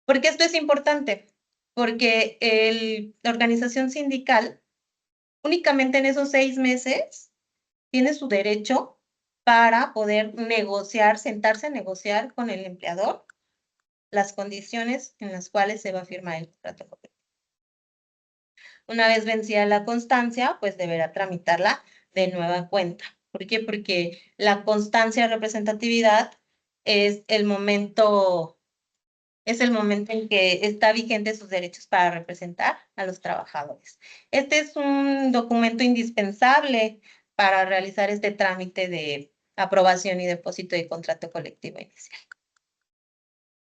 ¿Por qué esto es importante? Porque la organización sindical únicamente en esos 6 meses tiene su derecho para poder negociar, sentarse a negociar con el empleador las condiciones en las cuales se va a firmar el contrato colectivo. Una vez vencida la constancia, pues deberá tramitarla de nueva cuenta. ¿Por qué? Porque la constancia de representatividad es el momento en que está vigente sus derechos para representar a los trabajadores. Este es un documento indispensable para realizar este trámite aprobación y depósito de contrato colectivo inicial.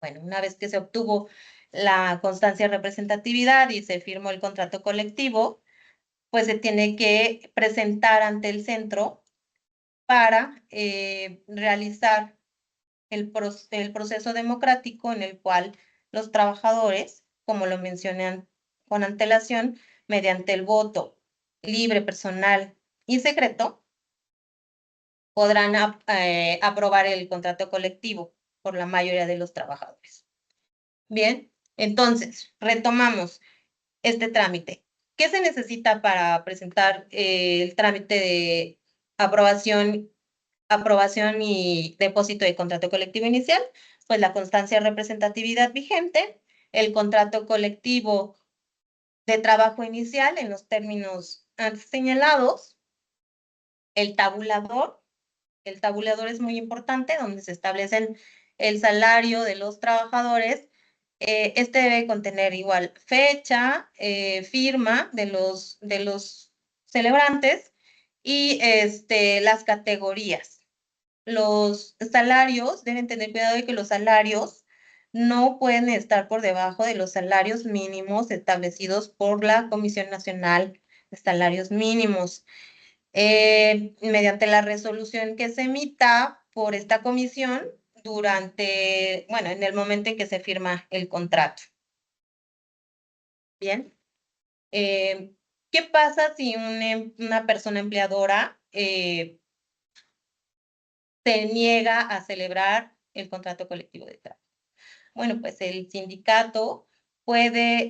Bueno, una vez que se obtuvo la constancia de representatividad y se firmó el contrato colectivo, pues se tiene que presentar ante el centro para realizar el proceso democrático en el cual los trabajadores, como lo mencioné con antelación, mediante el voto libre, personal y secreto, podrán aprobar el contrato colectivo por la mayoría de los trabajadores. Bien, entonces, retomamos este trámite. ¿Qué se necesita para presentar el trámite de aprobación y depósito de contrato colectivo inicial? Pues la constancia de representatividad vigente, el contrato colectivo de trabajo inicial en los términos antes señalados, el tabulador es muy importante, donde se establecen el salario de los trabajadores. Este debe contener igual fecha, firma de los celebrantes y las categorías. Los salarios, deben tener cuidado de que los salarios no pueden estar por debajo de los salarios mínimos establecidos por la Comisión Nacional de Salarios Mínimos. Mediante la resolución que se emita por esta comisión en el momento en que se firma el contrato. Bien. ¿Qué pasa si una persona empleadora se niega a celebrar el contrato colectivo de trabajo? Bueno, pues el sindicato puede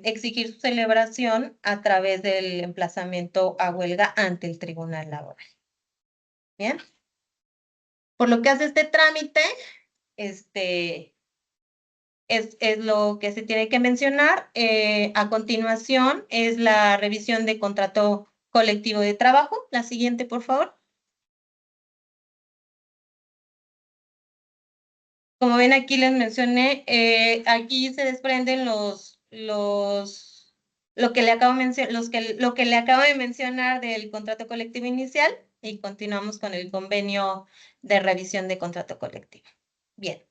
exigir su celebración a través del emplazamiento a huelga ante el Tribunal Laboral. Bien. Por lo que hace este trámite, es lo que se tiene que mencionar. A continuación es la revisión de contrato colectivo de trabajo. La siguiente, por favor. Como ven, aquí les mencioné, aquí se desprenden lo que le acabo de mencionar del contrato colectivo inicial y continuamos con el convenio de revisión de contrato colectivo. Bien.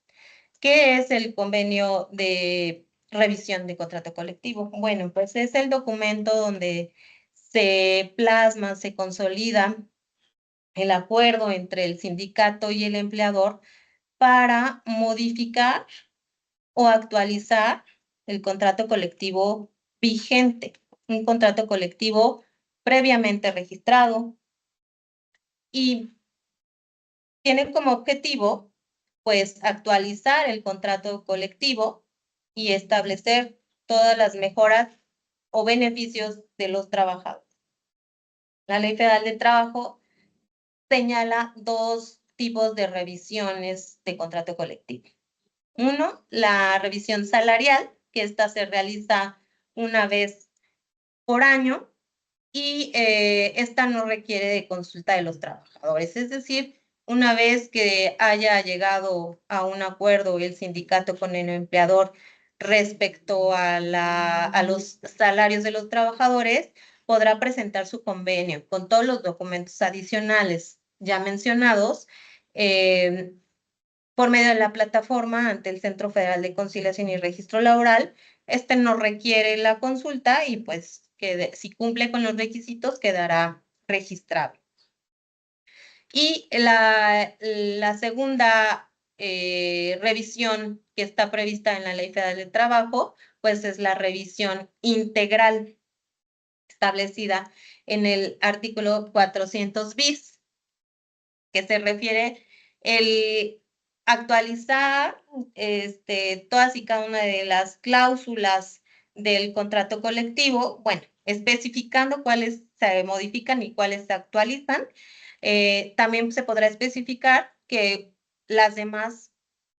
¿Qué es el convenio de revisión de contrato colectivo? Bueno, pues es el documento donde se plasma, se consolida el acuerdo entre el sindicato y el empleador para modificar o actualizar el contrato colectivo vigente, un contrato colectivo previamente registrado y tiene como objetivo pues actualizar el contrato colectivo y establecer todas las mejoras o beneficios de los trabajadores. La Ley Federal de Trabajo señala dos tipos de revisiones de contrato colectivo. Uno, la revisión salarial, que esta se realiza una vez por año y esta no requiere de consulta de los trabajadores, es decir, una vez que haya llegado a un acuerdo el sindicato con el empleador respecto a los salarios de los trabajadores, podrá presentar su convenio con todos los documentos adicionales ya mencionados por medio de la plataforma ante el Centro Federal de Conciliación y Registro Laboral. Este no requiere la consulta y pues si cumple con los requisitos quedará registrado. Y la segunda revisión que está prevista en la Ley Federal de Trabajo, pues es la revisión integral establecida en el artículo 400 bis, que se refiere el actualizar todas y cada una de las cláusulas del contrato colectivo, bueno, especificando cuáles se modifican y cuáles se actualizan. También se podrá especificar que las demás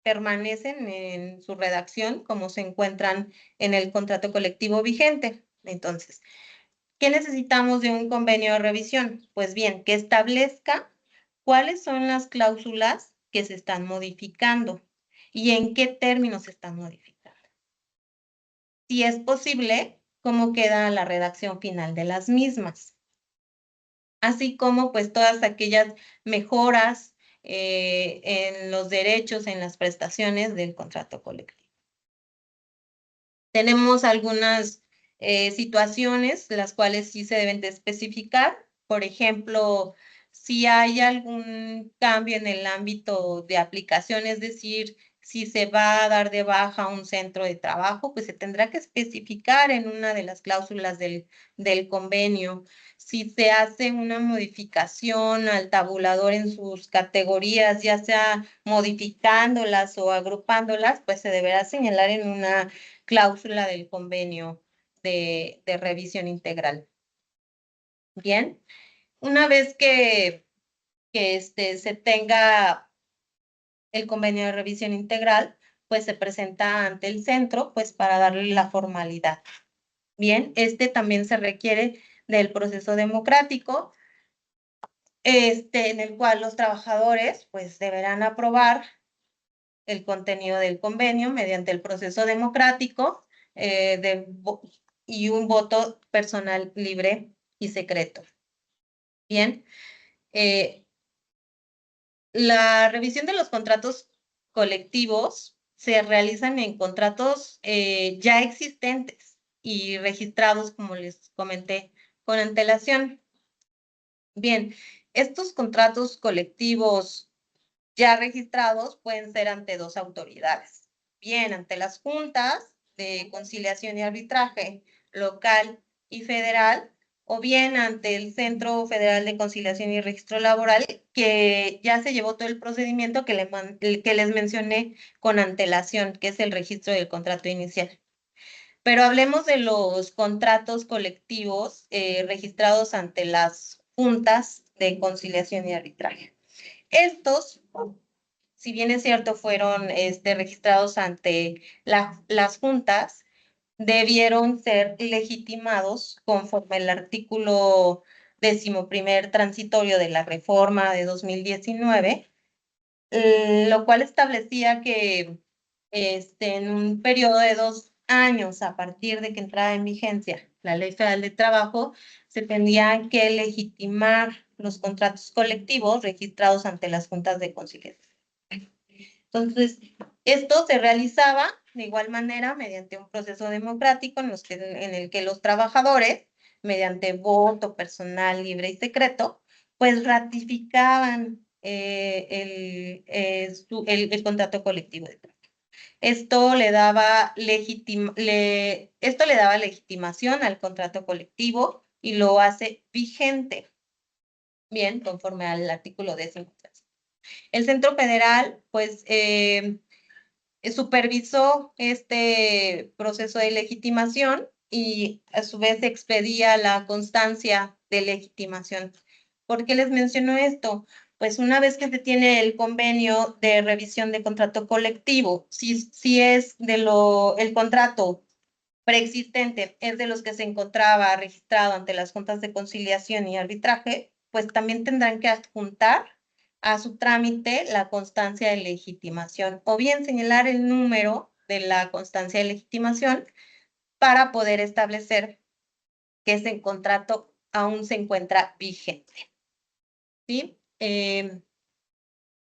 permanecen en su redacción como se encuentran en el contrato colectivo vigente. Entonces, ¿qué necesitamos de un convenio de revisión? Pues bien, que establezca cuáles son las cláusulas que se están modificando y en qué términos se están modificando. Si es posible, cómo queda la redacción final de las mismas. así como pues todas aquellas mejoras en los derechos, en las prestaciones del contrato colectivo. Tenemos algunas situaciones las cuales sí se deben de especificar. Por ejemplo, si hay algún cambio en el ámbito de aplicación, es decir, si se va a dar de baja un centro de trabajo, pues se tendrá que especificar en una de las cláusulas del convenio. Si se hace una modificación al tabulador en sus categorías, ya sea modificándolas o agrupándolas, pues se deberá señalar en una cláusula del convenio de revisión integral. Bien, una vez que se tenga el convenio de revisión integral, pues se presenta ante el centro, pues para darle la formalidad. Bien, también se requiere del proceso democrático, en el cual los trabajadores, pues deberán aprobar el contenido del convenio mediante el proceso democrático y un voto personal libre y secreto. Bien, la revisión de los contratos colectivos se realizan en contratos ya existentes y registrados, como les comenté, con antelación. Bien, estos contratos colectivos ya registrados pueden ser ante dos autoridades, bien ante las juntas de conciliación y arbitraje local y federal, o bien ante el Centro Federal de Conciliación y Registro Laboral, que ya se llevó todo el procedimiento que les mencioné con antelación, que es el registro del contrato inicial. Pero hablemos de los contratos colectivos registrados ante las juntas de conciliación y arbitraje. Estos, si bien es cierto, fueron registrados ante las juntas, debieron ser legitimados conforme el artículo 11º transitorio de la reforma de 2019, lo cual establecía que en un periodo de 2 años a partir de que entrara en vigencia la Ley Federal de Trabajo, se tendrían que legitimar los contratos colectivos registrados ante las juntas de conciliación. Entonces, esto se realizaba de igual manera mediante un proceso democrático en el que los trabajadores, mediante voto personal libre y secreto, pues ratificaban el contrato colectivo de trabajo. Esto le daba legitimación al contrato colectivo y lo hace vigente, bien, conforme al artículo 13. El Centro Federal, pues, supervisó este proceso de legitimación y a su vez expedía la constancia de legitimación. ¿Por qué les menciono esto? Pues una vez que se tiene el convenio de revisión de contrato colectivo, si es el contrato preexistente es de los que se encontraba registrado ante las juntas de conciliación y arbitraje, pues también tendrán que adjuntar a su trámite la constancia de legitimación o bien señalar el número de la constancia de legitimación para poder establecer que ese contrato aún se encuentra vigente. ¿Sí?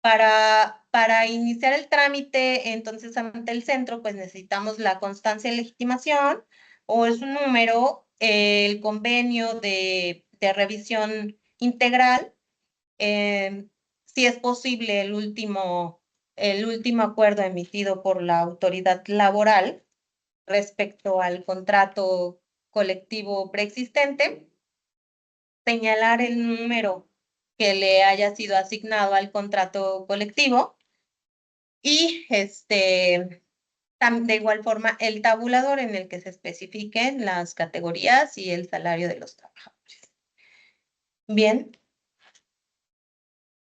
Para iniciar el trámite, entonces, ante el centro, pues necesitamos la constancia de legitimación o es un número, el convenio de revisión integral, si es posible el último acuerdo emitido por la autoridad laboral respecto al contrato colectivo preexistente, señalar el número que le haya sido asignado al contrato colectivo y de igual forma el tabulador en el que se especifiquen las categorías y el salario de los trabajadores. Bien,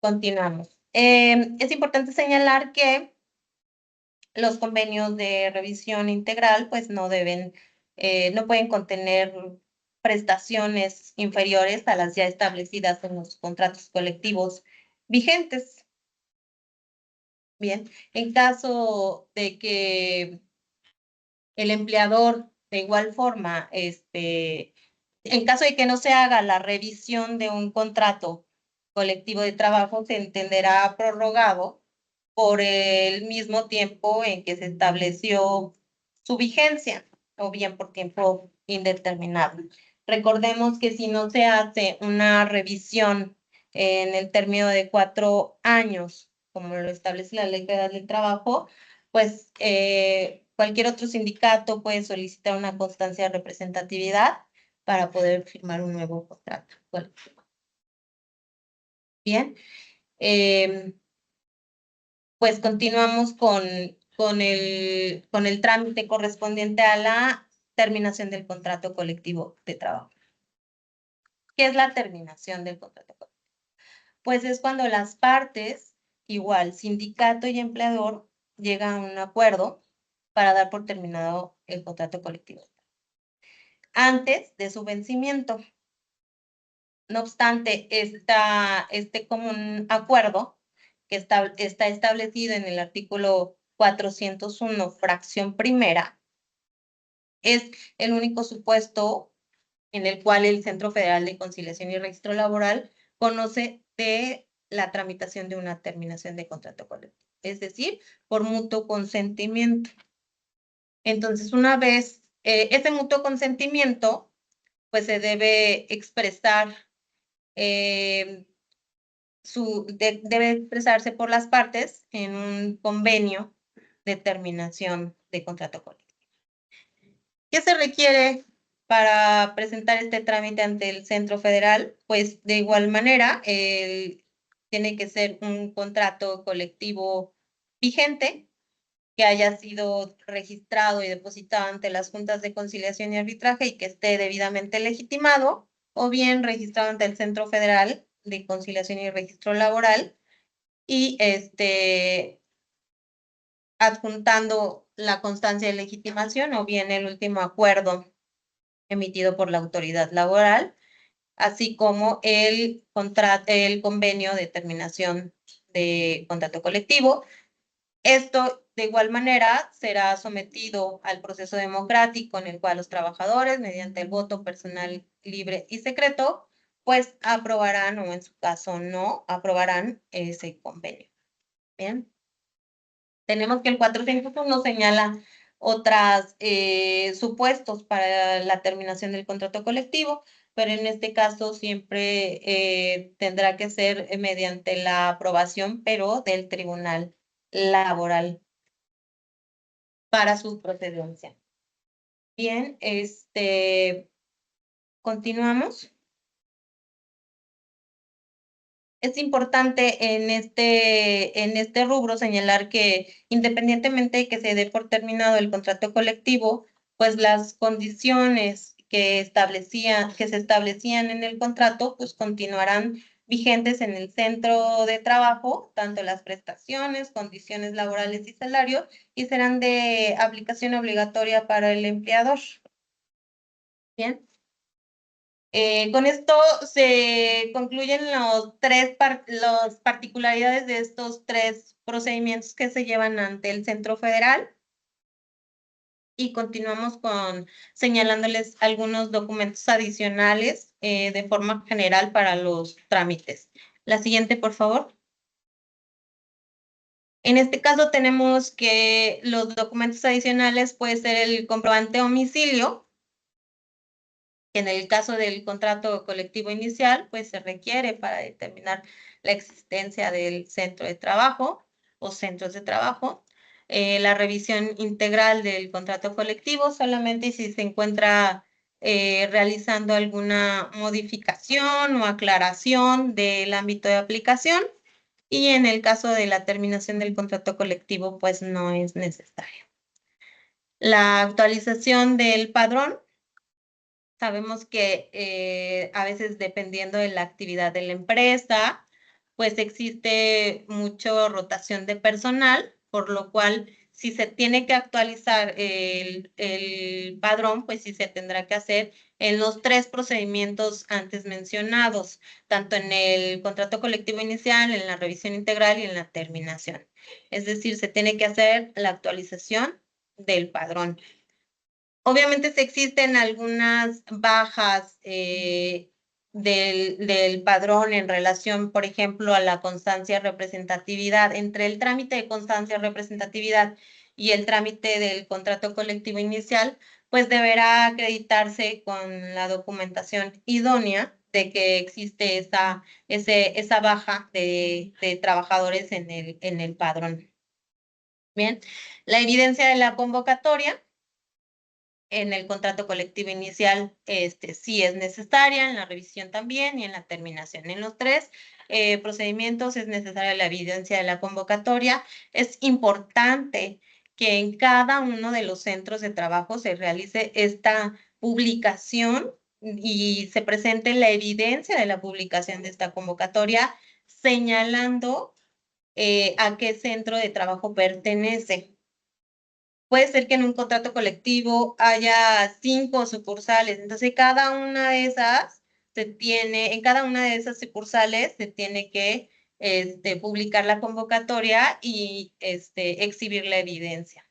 continuamos. Es importante señalar que los convenios de revisión integral pues no pueden contener prestaciones inferiores a las ya establecidas en los contratos colectivos vigentes. Bien, en caso de que el empleador de igual forma En caso de que no se haga la revisión de un contrato colectivo de trabajo, se entenderá prorrogado por el mismo tiempo en que se estableció su vigencia, o bien por tiempo indeterminado. Recordemos que si no se hace una revisión en el término de 4 años, como lo establece la Ley Federal del Trabajo, pues cualquier otro sindicato puede solicitar una constancia de representatividad para poder firmar un nuevo contrato. Bueno, bien, pues continuamos con el trámite correspondiente a la terminación del contrato colectivo de trabajo. ¿Qué es la terminación del contrato colectivo? Pues es cuando las partes, igual sindicato y empleador, llegan a un acuerdo para dar por terminado el contrato colectivo antes de su vencimiento. No obstante, este común acuerdo que está establecido en el artículo 401, fracción primera, es el único supuesto en el cual el Centro Federal de Conciliación y Registro Laboral conoce de la tramitación de una terminación de contrato colectivo, es decir, por mutuo consentimiento. Entonces, una vez ese mutuo consentimiento, pues se debe expresar debe expresarse por las partes en un convenio de terminación de contrato colectivo. ¿Qué se requiere para presentar este trámite ante el Centro Federal? Pues de igual manera, tiene que ser un contrato colectivo vigente, que haya sido registrado y depositado ante las juntas de conciliación y arbitraje y que esté debidamente legitimado, o bien registrado ante el Centro Federal de Conciliación y Registro Laboral y adjuntando la constancia de legitimación o bien el último acuerdo emitido por la autoridad laboral, así como el convenio de terminación de contrato colectivo. Esto, de igual manera, será sometido al proceso democrático en el cual los trabajadores, mediante el voto personal libre y secreto, pues aprobarán, o en su caso no, aprobarán ese convenio. Bien. Tenemos que el 401 señala otros supuestos para la terminación del contrato colectivo, pero en este caso siempre tendrá que ser mediante la aprobación, pero del Tribunal Laboral para su procedencia. Bien, continuamos. Es importante en este rubro señalar que independientemente de que se dé por terminado el contrato colectivo, pues las condiciones que se establecían en el contrato, pues continuarán vigentes en el centro de trabajo, tanto las prestaciones, condiciones laborales y salarios, y serán de aplicación obligatoria para el empleador. Bien. Con esto se concluyen las particularidades de estos 3 procedimientos que se llevan ante el Centro Federal y continuamos señalándoles algunos documentos adicionales de forma general para los trámites. La siguiente, por favor. En este caso tenemos que los documentos adicionales puede ser el comprobante de domicilio, que en el caso del contrato colectivo inicial, pues se requiere para determinar la existencia del centro de trabajo o centros de trabajo. La revisión integral del contrato colectivo, solamente si se encuentra realizando alguna modificación o aclaración del ámbito de aplicación. Y en el caso de la terminación del contrato colectivo, pues no es necesario. La actualización del padrón. Sabemos que a veces dependiendo de la actividad de la empresa, pues existe mucha rotación de personal, por lo cual si se tiene que actualizar el padrón, pues sí se tendrá que hacer en los 3 procedimientos antes mencionados, tanto en el contrato colectivo inicial, en la revisión integral y en la terminación. Es decir, se tiene que hacer la actualización del padrón. Obviamente si existen algunas bajas del padrón en relación, por ejemplo, a la constancia de representatividad, entre el trámite de constancia de representatividad y el trámite del contrato colectivo inicial, pues deberá acreditarse con la documentación idónea de que existe esa baja de trabajadores en el padrón. Bien, la evidencia de la convocatoria en el contrato colectivo inicial sí es necesaria, en la revisión también y en la terminación. En los tres procedimientos es necesaria la evidencia de la convocatoria. Es importante que en cada uno de los centros de trabajo se realice esta publicación y se presente la evidencia de la publicación de esta convocatoria, señalando a qué centro de trabajo pertenece. Puede ser que en un contrato colectivo haya 5 sucursales, entonces cada una de esas en cada una de esas sucursales se tiene que publicar la convocatoria y exhibir la evidencia.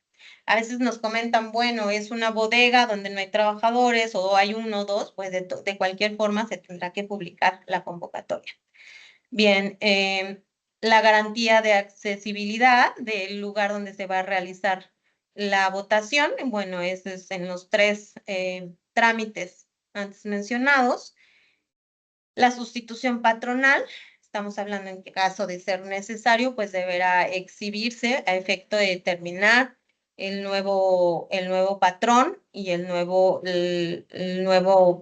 A veces nos comentan, bueno, es una bodega donde no hay trabajadores o hay uno o dos, pues de cualquier forma se tendrá que publicar la convocatoria. Bien, la garantía de accesibilidad del lugar donde se va a realizar la votación, bueno, eso es en los tres trámites antes mencionados. La sustitución patronal, estamos hablando en caso de ser necesario, pues deberá exhibirse a efecto de determinar el nuevo patrón y el nuevo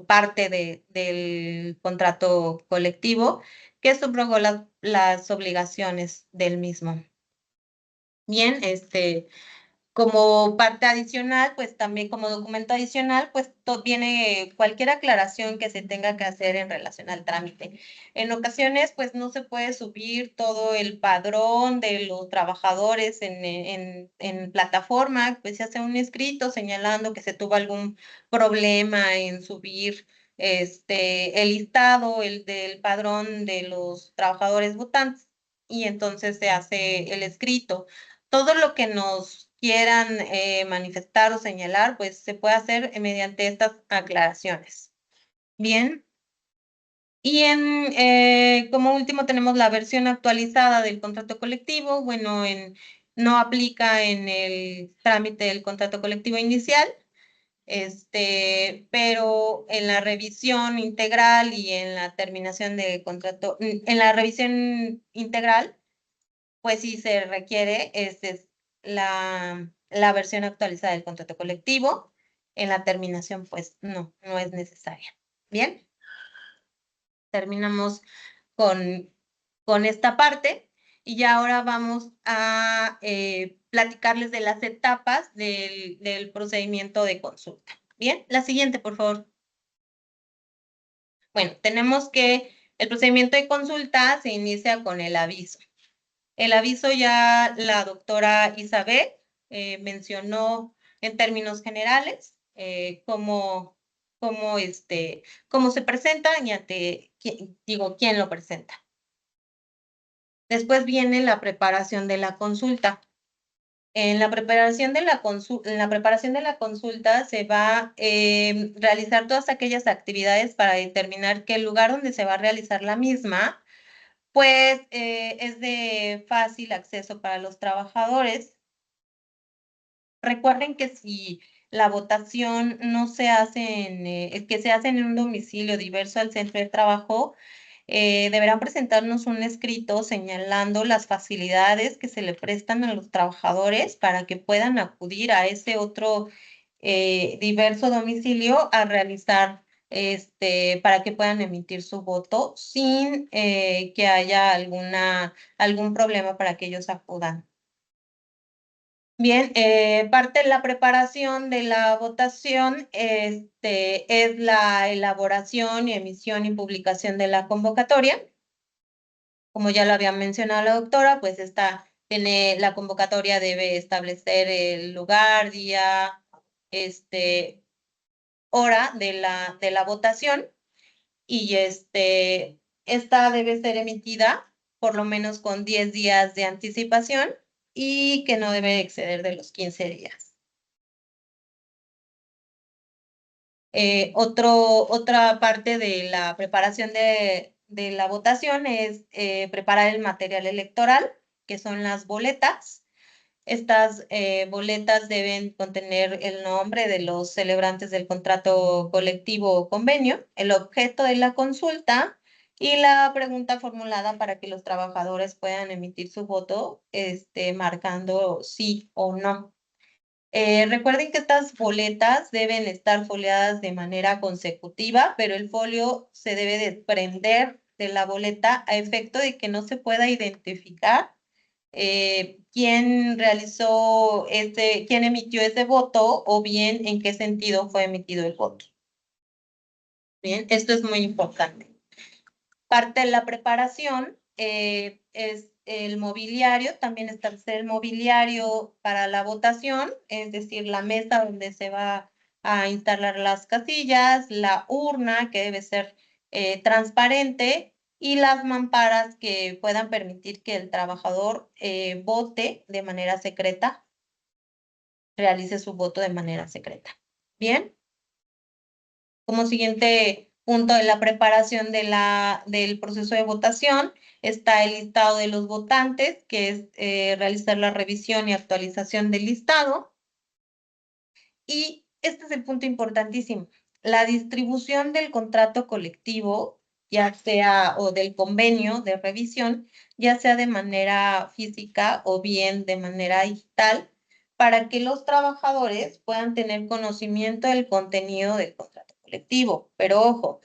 parte del contrato colectivo que subrogó las obligaciones del mismo. Bien, como parte adicional, pues también como documento adicional, pues viene cualquier aclaración que se tenga que hacer en relación al trámite. En ocasiones, pues no se puede subir todo el padrón de los trabajadores en plataforma, pues se hace un escrito señalando que se tuvo algún problema en subir el listado, del padrón de los trabajadores votantes, y entonces se hace el escrito. Todo lo que nos quieran manifestar o señalar, pues se puede hacer mediante estas aclaraciones. Bien. Y como último tenemos la versión actualizada del contrato colectivo. Bueno, no aplica en el trámite del contrato colectivo inicial, pero en la revisión integral y en la terminación de contrato, en la revisión integral, pues sí se requiere la versión actualizada del contrato colectivo. En la terminación, pues no es necesaria. Bien, terminamos con esta parte y ya ahora vamos a platicarles de las etapas del procedimiento de consulta. Bien, la siguiente, por favor. Bueno, tenemos que el procedimiento de consulta se inicia con el aviso. El aviso ya la doctora Isabel mencionó en términos generales cómo se presenta y ante quién lo presenta. Después viene la preparación de la consulta. En la preparación de la consulta se va a realizar todas aquellas actividades para determinar que el lugar donde se va a realizar la misma pues es de fácil acceso para los trabajadores. Recuerden que si la votación no se hace que se hace en un domicilio diverso al centro de trabajo, deberán presentarnos un escrito señalando las facilidades que se le prestan a los trabajadores para que puedan acudir a ese otro diverso domicilio a realizar para que puedan emitir su voto sin que haya algún problema para que ellos acudan. Bien, parte de la preparación de la votación es la elaboración y emisión y publicación de la convocatoria. Como ya lo había mencionado la doctora, pues la convocatoria debe establecer el lugar, día, hora de la votación y esta debe ser emitida por lo menos con 10 días de anticipación y que no debe exceder de los 15 días. Otra parte de la preparación de la votación es preparar el material electoral, que son las boletas. Estas boletas deben contener el nombre de los celebrantes del contrato colectivo o convenio, el objeto de la consulta y la pregunta formulada para que los trabajadores puedan emitir su voto, marcando sí o no. Recuerden que estas boletas deben estar foliadas de manera consecutiva, pero el folio se debe desprender de la boleta a efecto de que no se pueda identificar quién quién emitió ese voto o bien en qué sentido fue emitido el voto. Bien, esto es muy importante. Parte de la preparación es el mobiliario, también establecer el mobiliario para la votación, es decir, la mesa donde se va a instalar las casillas, la urna que debe ser transparente y las mamparas que puedan permitir que el trabajador vote de manera secreta, realice su voto de manera secreta. Bien. Como siguiente punto de la preparación del proceso de votación está el listado de los votantes, que es realizar la revisión y actualización del listado. Y este es el punto importantísimo. La distribución del contrato colectivo, ya sea, o del convenio de revisión, ya sea de manera física o bien de manera digital, para que los trabajadores puedan tener conocimiento del contenido del contrato colectivo. Pero ojo,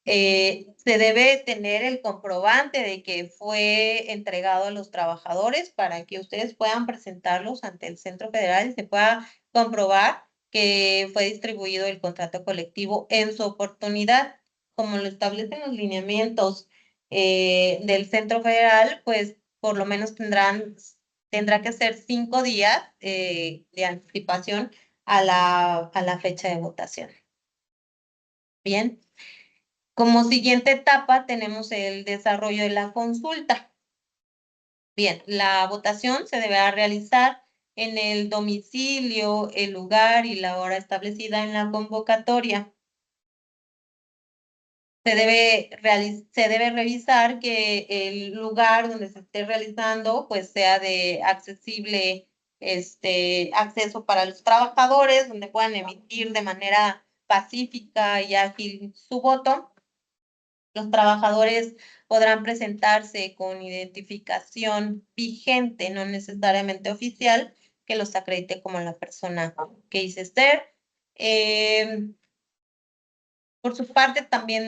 se debe tener el comprobante de que fue entregado a los trabajadores para que ustedes puedan presentarlos ante el Centro Federal y se pueda comprobar que fue distribuido el contrato colectivo en su oportunidad. Como lo establecen los lineamientos del Centro Federal, pues por lo menos tendrá que ser 5 días de anticipación a la fecha de votación. Bien. Como siguiente etapa tenemos el desarrollo de la consulta. Bien, la votación se deberá realizar en el domicilio, el lugar y la hora establecida en la convocatoria. Se debe revisar que el lugar donde se esté realizando pues sea de accesible acceso para los trabajadores, donde puedan emitir de manera pacífica y ágil su voto. Los trabajadores podrán presentarse con identificación vigente, no necesariamente oficial, que los acredite como la persona que dice ser. Por su parte, también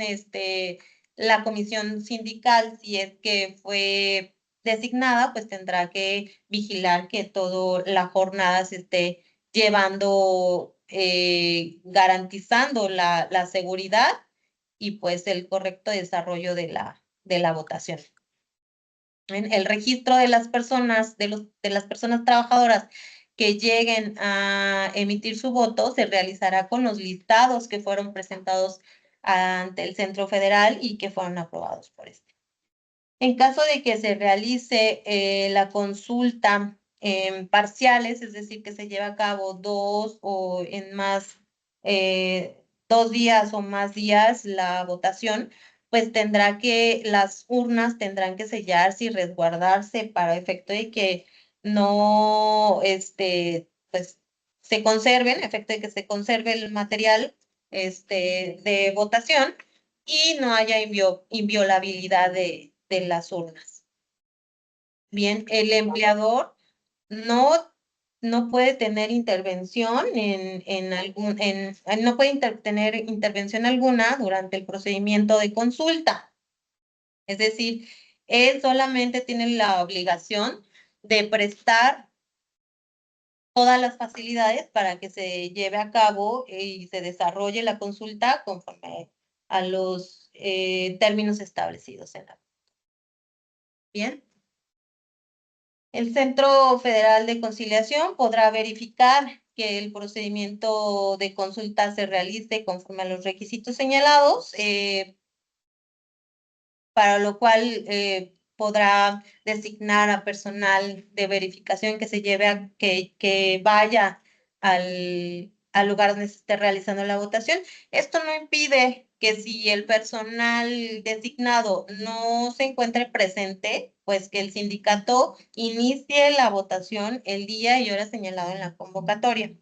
la comisión sindical, si es que fue designada, pues tendrá que vigilar que toda la jornada se esté llevando, garantizando la seguridad y pues el correcto desarrollo de la votación. El registro de las personas, de las personas trabajadoras que lleguen a emitir su voto se realizará con los listados que fueron presentados ante el Centro Federal y que fueron aprobados por este. En caso de que se realice la consulta en parciales, es decir, que se lleve a cabo 2 o en más 2 días o más días la votación, pues las urnas tendrán que sellarse y resguardarse para efecto de que no, pues se conserven, efecto de que se conserve el material de votación y no haya inviolabilidad de las urnas. Bien, el empleador no puede tener intervención no puede tener intervención alguna durante el procedimiento de consulta. Es decir, él solamente tiene la obligación de prestar todas las facilidades para que se lleve a cabo y se desarrolle la consulta conforme a los términos establecidos en la. Bien. El Centro Federal de Conciliación podrá verificar que el procedimiento de consulta se realice conforme a los requisitos señalados, para lo cual podrá designar a personal de verificación que se lleve que vaya al lugar donde se esté realizando la votación. Esto no impide que si el personal designado no se encuentre presente, pues que el sindicato inicie la votación el día y hora señalado en la convocatoria.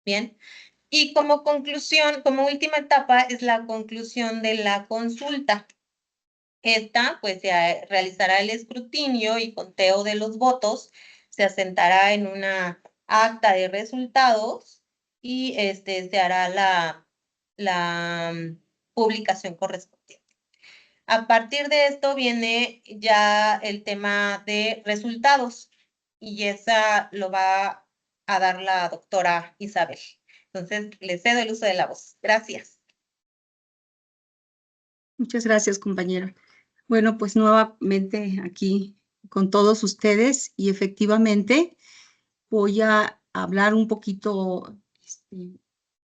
Bien. Y como conclusión, como última etapa, es la conclusión de la consulta. Esta, pues, se realizará el escrutinio y conteo de los votos, se asentará en una acta de resultados y se hará la publicación correspondiente. A partir de esto viene ya el tema de resultados y esa lo va a dar la doctora Isabel. Entonces, le cedo el uso de la voz. Gracias. Muchas gracias, compañera. Bueno, pues nuevamente aquí con todos ustedes y efectivamente voy a hablar un poquito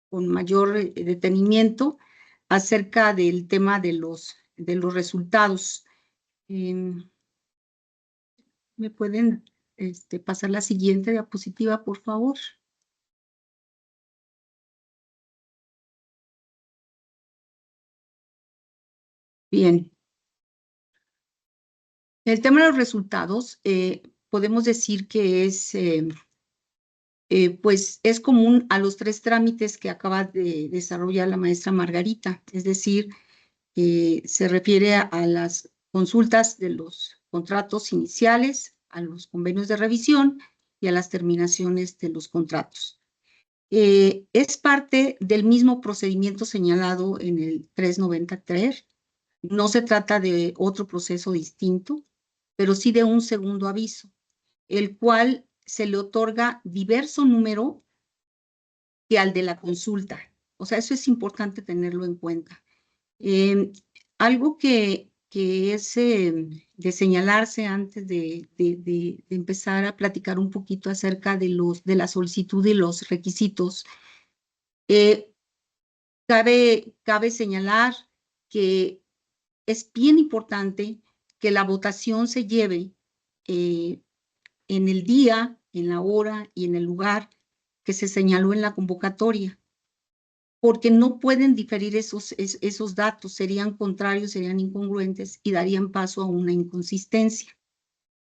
con mayor detenimiento acerca del tema de los resultados. ¿Me pueden pasar la siguiente diapositiva, por favor? Bien. El tema de los resultados, podemos decir que es, pues, es común a los 3 trámites que acaba de desarrollar la maestra Margarita, es decir, se refiere a las consultas de los contratos iniciales, a los convenios de revisión y a las terminaciones de los contratos. Es parte del mismo procedimiento señalado en el 393. No se trata de otro proceso distinto, pero sí de un segundo aviso, el cual se le otorga diverso número que al de la consulta. O sea, eso es importante tenerlo en cuenta. Algo que es de señalarse antes de empezar a platicar un poquito acerca de la solicitud y los requisitos, cabe señalar que es bien importante que la votación se lleve en el día, en la hora y en el lugar que se señaló en la convocatoria, porque no pueden diferir esos datos, serían contrarios, serían incongruentes y darían paso a una inconsistencia.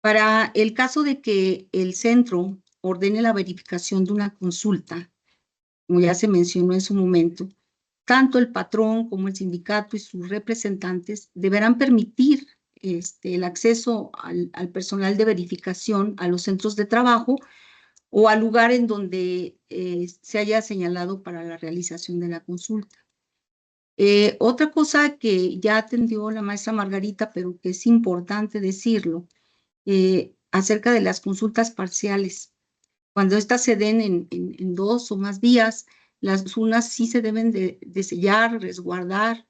Para el caso de que el centro ordene la verificación de una consulta, como ya se mencionó en su momento, tanto el patrón como el sindicato y sus representantes deberán permitir el acceso al personal de verificación a los centros de trabajo o al lugar en donde se haya señalado para la realización de la consulta. Otra cosa que ya atendió la maestra Margarita, pero que es importante decirlo, acerca de las consultas parciales. Cuando éstas se den en 2 o más días, las unas sí se deben de sellar, resguardar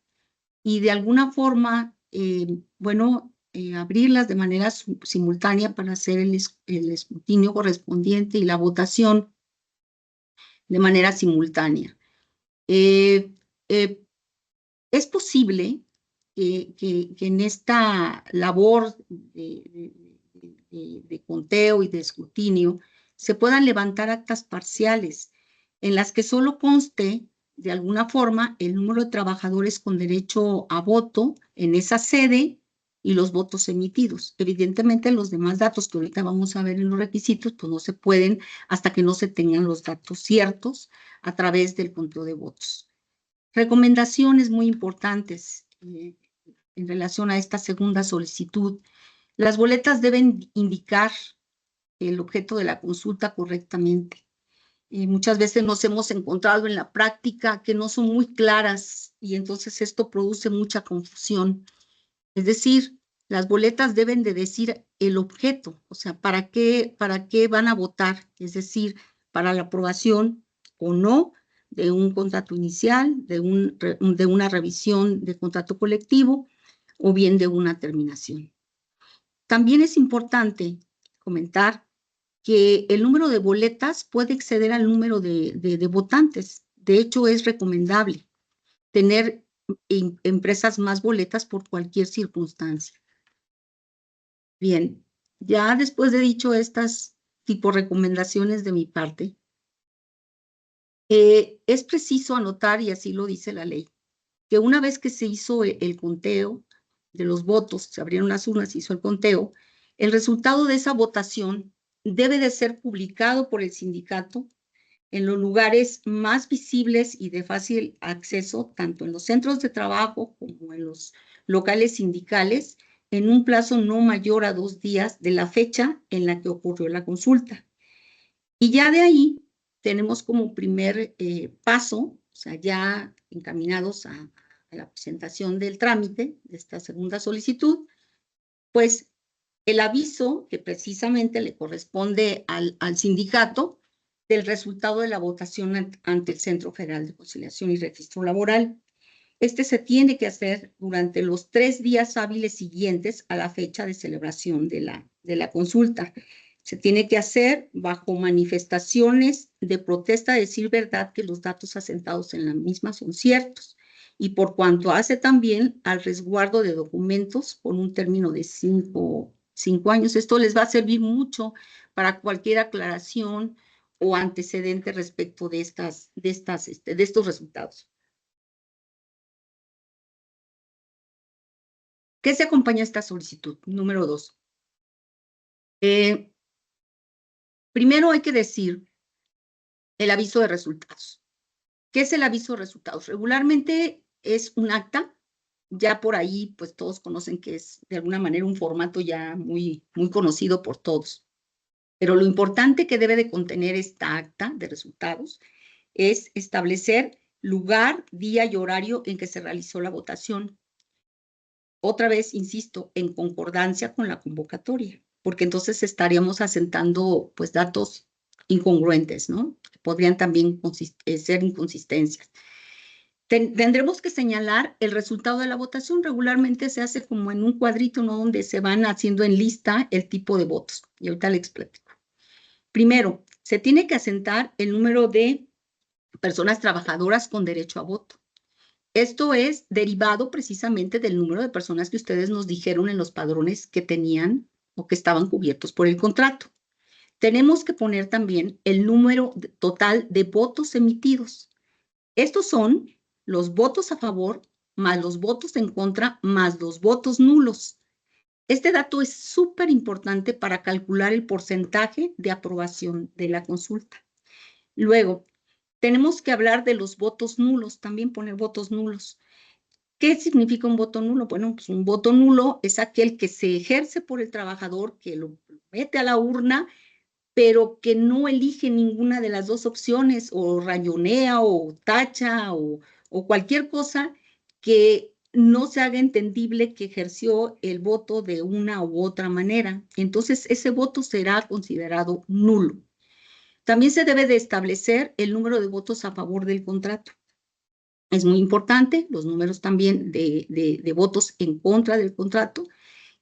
y de alguna forma, abrirlas de manera simultánea para hacer el escrutinio correspondiente y la votación de manera simultánea. Es posible que en esta labor de conteo y de escrutinio se puedan levantar actas parciales en las que solo conste de alguna forma el número de trabajadores con derecho a voto en esa sede y los votos emitidos. Evidentemente, los demás datos que ahorita vamos a ver en los requisitos, pues no se pueden hasta que no se tengan los datos ciertos a través del conteo de votos. Recomendaciones muy importantes en relación a esta segunda solicitud. Las boletas deben indicar el objeto de la consulta correctamente. Muchas veces nos hemos encontrado en la práctica que no son muy claras y entonces esto produce mucha confusión. Es decir, las boletas deben de decir el objeto, o sea, para qué van a votar, es decir, para la aprobación o no de un contrato inicial, de una revisión de contrato colectivo o bien de una terminación. También es importante comentar que el número de boletas puede exceder al número de votantes. De hecho, es recomendable tener impresas más boletas por cualquier circunstancia. Bien, ya después de dicho estas tipo recomendaciones de mi parte, Es preciso anotar, y así lo dice la ley, que una vez que se hizo el conteo de los votos, se abrieron las urnas, se hizo el conteo, el resultado de esa votación debe de ser publicado por el sindicato en los lugares más visibles y de fácil acceso, tanto en los centros de trabajo como en los locales sindicales, en un plazo no mayor a 2 días de la fecha en la que ocurrió la consulta. Y ya de ahí tenemos como primer paso, o sea, ya encaminados a la presentación del trámite de esta segunda solicitud, pues el aviso que precisamente le corresponde al sindicato del resultado de la votación ante el Centro Federal de Conciliación y Registro Laboral. Este se tiene que hacer durante los 3 días hábiles siguientes a la fecha de celebración de la consulta. Se tiene que hacer bajo manifestaciones de protesta, decir verdad que los datos asentados en la misma son ciertos, y por cuanto hace también al resguardo de documentos por un término de 5 años. Esto les va a servir mucho para cualquier aclaración o antecedente respecto de estos resultados. ¿Qué se acompaña a esta solicitud? Número 2. Primero hay que decir el aviso de resultados. ¿Qué es el aviso de resultados? Regularmente es un acta, ya por ahí pues todos conocen que es de alguna manera un formato ya muy conocido por todos. Pero lo importante que debe de contener esta acta de resultados es establecer lugar, día y horario en que se realizó la votación. Otra vez, insisto, en concordancia con la convocatoria, porque entonces estaríamos asentando pues datos incongruentes, ¿no? Podrían también ser inconsistencias. Tendremos que señalar el resultado de la votación. Regularmente se hace como en un cuadrito, ¿no? Donde se van haciendo en lista el tipo de votos. Y ahorita le explico. Primero, se tiene que asentar el número de personas trabajadoras con derecho a voto. Esto es derivado precisamente del número de personas que ustedes nos dijeron en los padrones que tenían o que estaban cubiertos por el contrato. Tenemos que poner también el número total de votos emitidos. Estos son los votos a favor más los votos en contra más los votos nulos. Este dato es súper importante para calcular el porcentaje de aprobación de la consulta. Luego, tenemos que hablar de los votos nulos, también poner votos nulos. ¿Qué significa un voto nulo? Bueno, pues un voto nulo es aquel que se ejerce por el trabajador, que lo mete a la urna, pero que no elige ninguna de las dos opciones, o rayonea, o tacha, o cualquier cosa que no se haga entendible que ejerció el voto de una u otra manera. Entonces, ese voto será considerado nulo. También se debe de establecer el número de votos a favor del contrato. Es muy importante, los números también de votos en contra del contrato.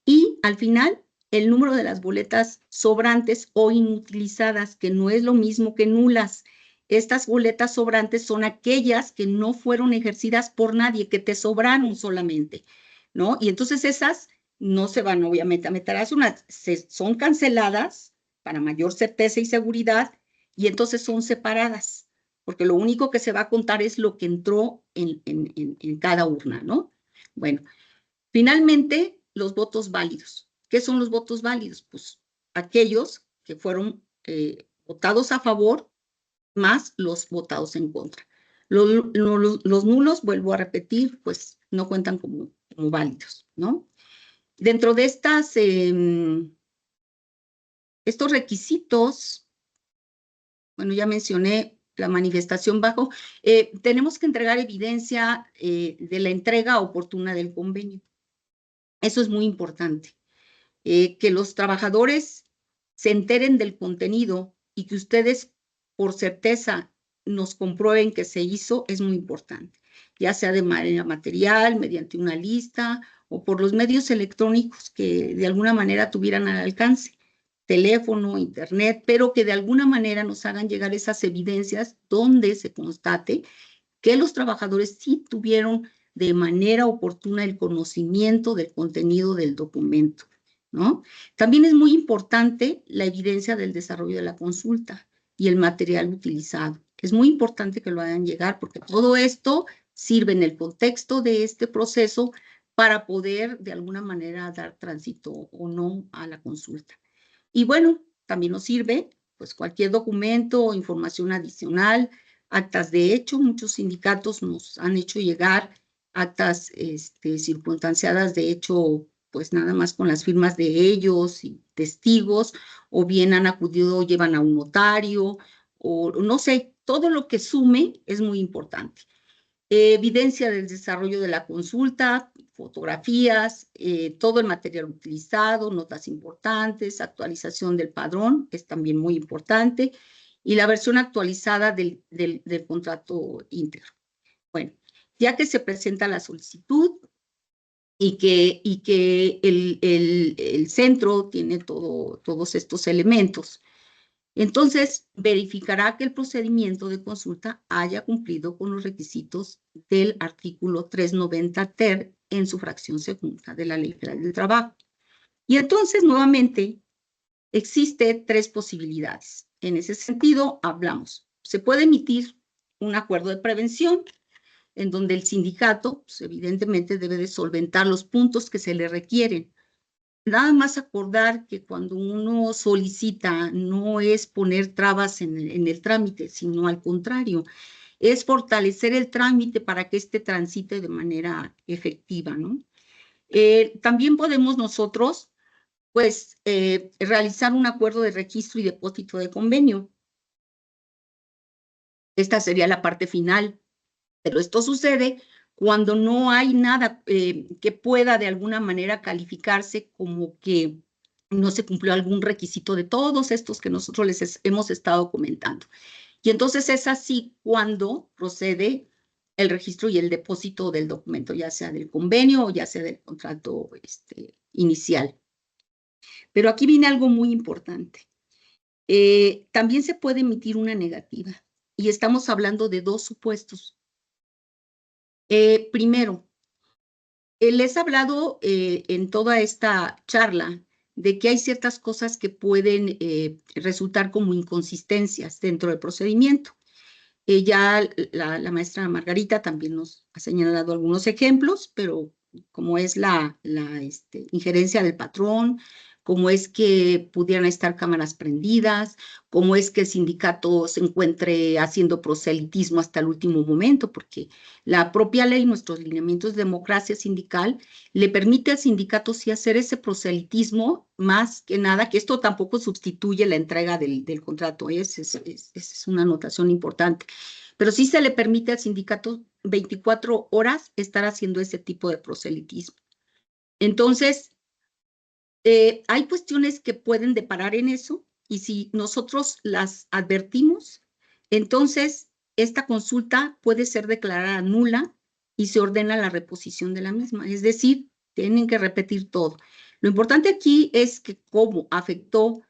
Y al final, el número de las boletas sobrantes o inutilizadas, que no es lo mismo que nulas. Estas boletas sobrantes son aquellas que no fueron ejercidas por nadie, que te sobraron solamente, ¿no? Y entonces esas no se van obviamente a meter a unas, son canceladas para mayor certeza y seguridad, y entonces son separadas, porque lo único que se va a contar es lo que entró en cada urna, ¿no? Bueno, finalmente, los votos válidos. ¿Qué son los votos válidos? Pues aquellos que fueron votados a favor más los votados en contra. Los nulos, vuelvo a repetir, pues no cuentan como válidos, ¿no? Dentro de estos requisitos, bueno, ya mencioné la manifestación bajo, tenemos que entregar evidencia de la entrega oportuna del convenio. Eso es muy importante, que los trabajadores se enteren del contenido y que ustedes por certeza nos comprueben que se hizo, es muy importante, ya sea de manera material, mediante una lista o por los medios electrónicos que de alguna manera tuvieran al alcance, teléfono, internet, pero que de alguna manera nos hagan llegar esas evidencias donde se constate que los trabajadores sí tuvieron de manera oportuna el conocimiento del contenido del documento, ¿no? También es muy importante la evidencia del desarrollo de la consulta y el material utilizado. Es muy importante que lo hagan llegar porque todo esto sirve en el contexto de este proceso para poder de alguna manera dar tránsito o no a la consulta. Y bueno, también nos sirve pues cualquier documento o información adicional, actas de hecho, muchos sindicatos nos han hecho llegar actas circunstanciadas de hecho, pues nada más con las firmas de ellos y testigos, o bien han acudido, llevan a un notario, o no sé, todo lo que sume es muy importante. Evidencia del desarrollo de la consulta, fotografías, todo el material utilizado, notas importantes, actualización del padrón, que es también muy importante, y la versión actualizada del contrato íntegro. Bueno, ya que se presenta la solicitud y que el centro tiene todos estos elementos, entonces, verificará que el procedimiento de consulta haya cumplido con los requisitos del artículo 390 ter en su fracción segunda de la Ley Federal del Trabajo. Y entonces, nuevamente, existe 3 posibilidades. En ese sentido, hablamos. Se puede emitir un acuerdo de prevención en donde el sindicato, pues, evidentemente, debe de solventar los puntos que se le requieren. Nada más acordar que cuando uno solicita no es poner trabas en el trámite, sino al contrario, es fortalecer el trámite para que éste transite de manera efectiva, ¿no? También podemos nosotros, pues, realizar un acuerdo de registro y depósito de convenio. Esta sería la parte final, pero esto sucede cuando no hay nada que pueda de alguna manera calificarse como que no se cumplió algún requisito de todos estos que nosotros les hemos estado comentando. Y entonces es así cuando procede el registro y el depósito del documento, ya sea del convenio o ya sea del contrato inicial. Pero aquí viene algo muy importante. También se puede emitir una negativa y estamos hablando de 2 supuestos. Primero, les he hablado en toda esta charla de que hay ciertas cosas que pueden resultar como inconsistencias dentro del procedimiento. Ya la maestra Margarita también nos ha señalado algunos ejemplos, pero como es la injerencia del patrón, como es que pudieran estar cámaras prendidas, como es que el sindicato se encuentre haciendo proselitismo hasta el último momento, porque la propia ley, nuestros lineamientos de democracia sindical, le permite al sindicato sí hacer ese proselitismo, más que nada, que esto tampoco sustituye la entrega del contrato, esa es una anotación importante, pero sí se le permite al sindicato 24 horas estar haciendo ese tipo de proselitismo. Entonces, hay cuestiones que pueden deparar en eso, y si nosotros las advertimos, entonces esta consulta puede ser declarada nula y se ordena la reposición de la misma. Es decir, tienen que repetir todo. Lo importante aquí es que cómo afectó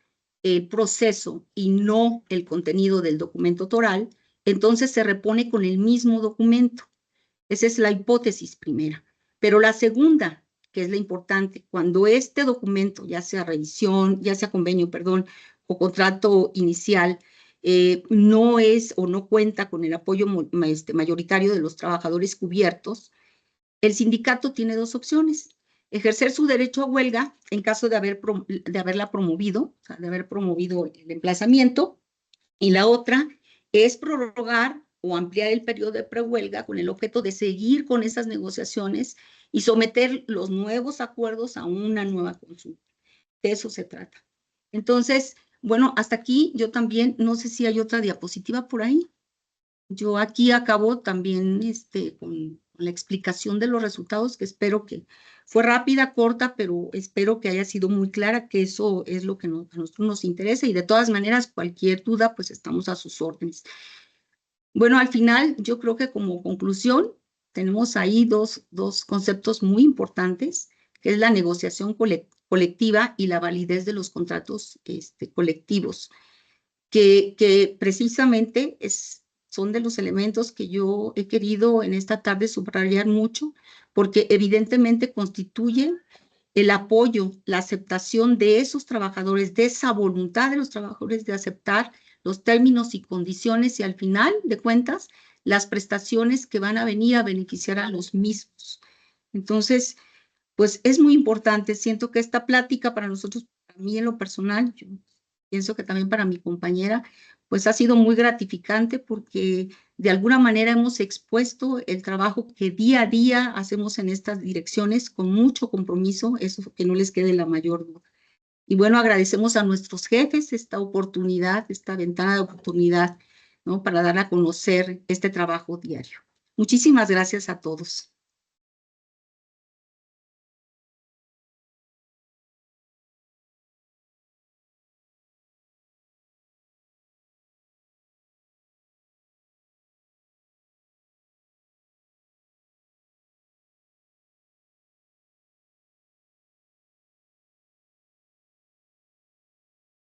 el proceso y no el contenido del documento oral, entonces se repone con el mismo documento. Esa es la hipótesis primera. Pero la segunda, que es la importante, cuando este documento, ya sea revisión, ya sea convenio, perdón, o contrato inicial, no es o no cuenta con el apoyo mayoritario de los trabajadores cubiertos, el sindicato tiene 2 opciones. Ejercer su derecho a huelga en caso de haberla promovido, o sea, de haber promovido el emplazamiento, y la otra es prorrogar o ampliar el periodo de prehuelga con el objeto de seguir con esas negociaciones y someter los nuevos acuerdos a una nueva consulta. De eso se trata. Entonces, bueno, hasta aquí yo también, no sé si hay otra diapositiva por ahí. Yo aquí acabo también con la explicación de los resultados, que espero que fue rápida, corta, pero espero que haya sido muy clara, que eso es lo que a nosotros nos interesa, y de todas maneras, cualquier duda, pues estamos a sus órdenes. Bueno, al final, yo creo que como conclusión, tenemos ahí dos conceptos muy importantes, que es la negociación colectiva y la validez de los contratos colectivos, que precisamente son de los elementos que yo he querido en esta tarde subrayar mucho, porque evidentemente constituyen el apoyo, la aceptación de esos trabajadores, de esa voluntad de los trabajadores de aceptar los términos y condiciones y al final de cuentas, las prestaciones que van a venir a beneficiar a los mismos. Entonces, pues es muy importante. Siento que esta plática para nosotros, para mí en lo personal, yo pienso que también para mi compañera, pues ha sido muy gratificante porque de alguna manera hemos expuesto el trabajo que día a día hacemos en estas direcciones con mucho compromiso, eso que no les quede la mayor duda. Y bueno, agradecemos a nuestros jefes esta oportunidad, esta ventana de oportunidad, ¿no? Para dar a conocer este trabajo diario. Muchísimas gracias a todos.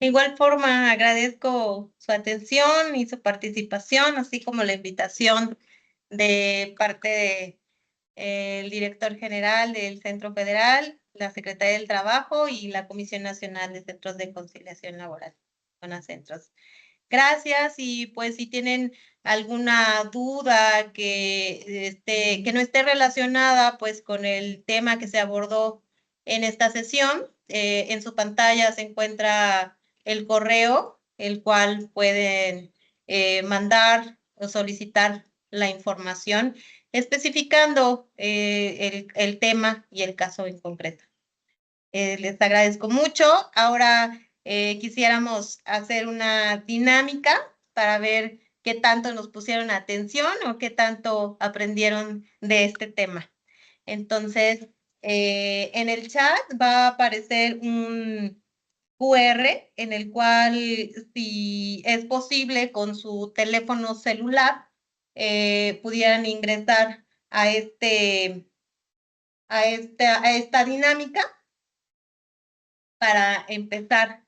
De igual forma, agradezco su atención y su participación, así como la invitación de parte del director general del Centro Federal, la Secretaría del Trabajo y la Comisión Nacional de Centros de Conciliación Laboral, CONACentros. Gracias y pues si tienen alguna duda que no esté relacionada pues con el tema que se abordó en esta sesión, en su pantalla se encuentra el correo, el cual pueden mandar o solicitar la información especificando el tema y el caso en concreto. Les agradezco mucho. Ahora quisiéramos hacer una dinámica para ver qué tanto nos pusieron atención o qué tanto aprendieron de este tema. Entonces, en el chat va a aparecer un QR en el cual, si es posible, con su teléfono celular, pudieran ingresar a esta dinámica para empezar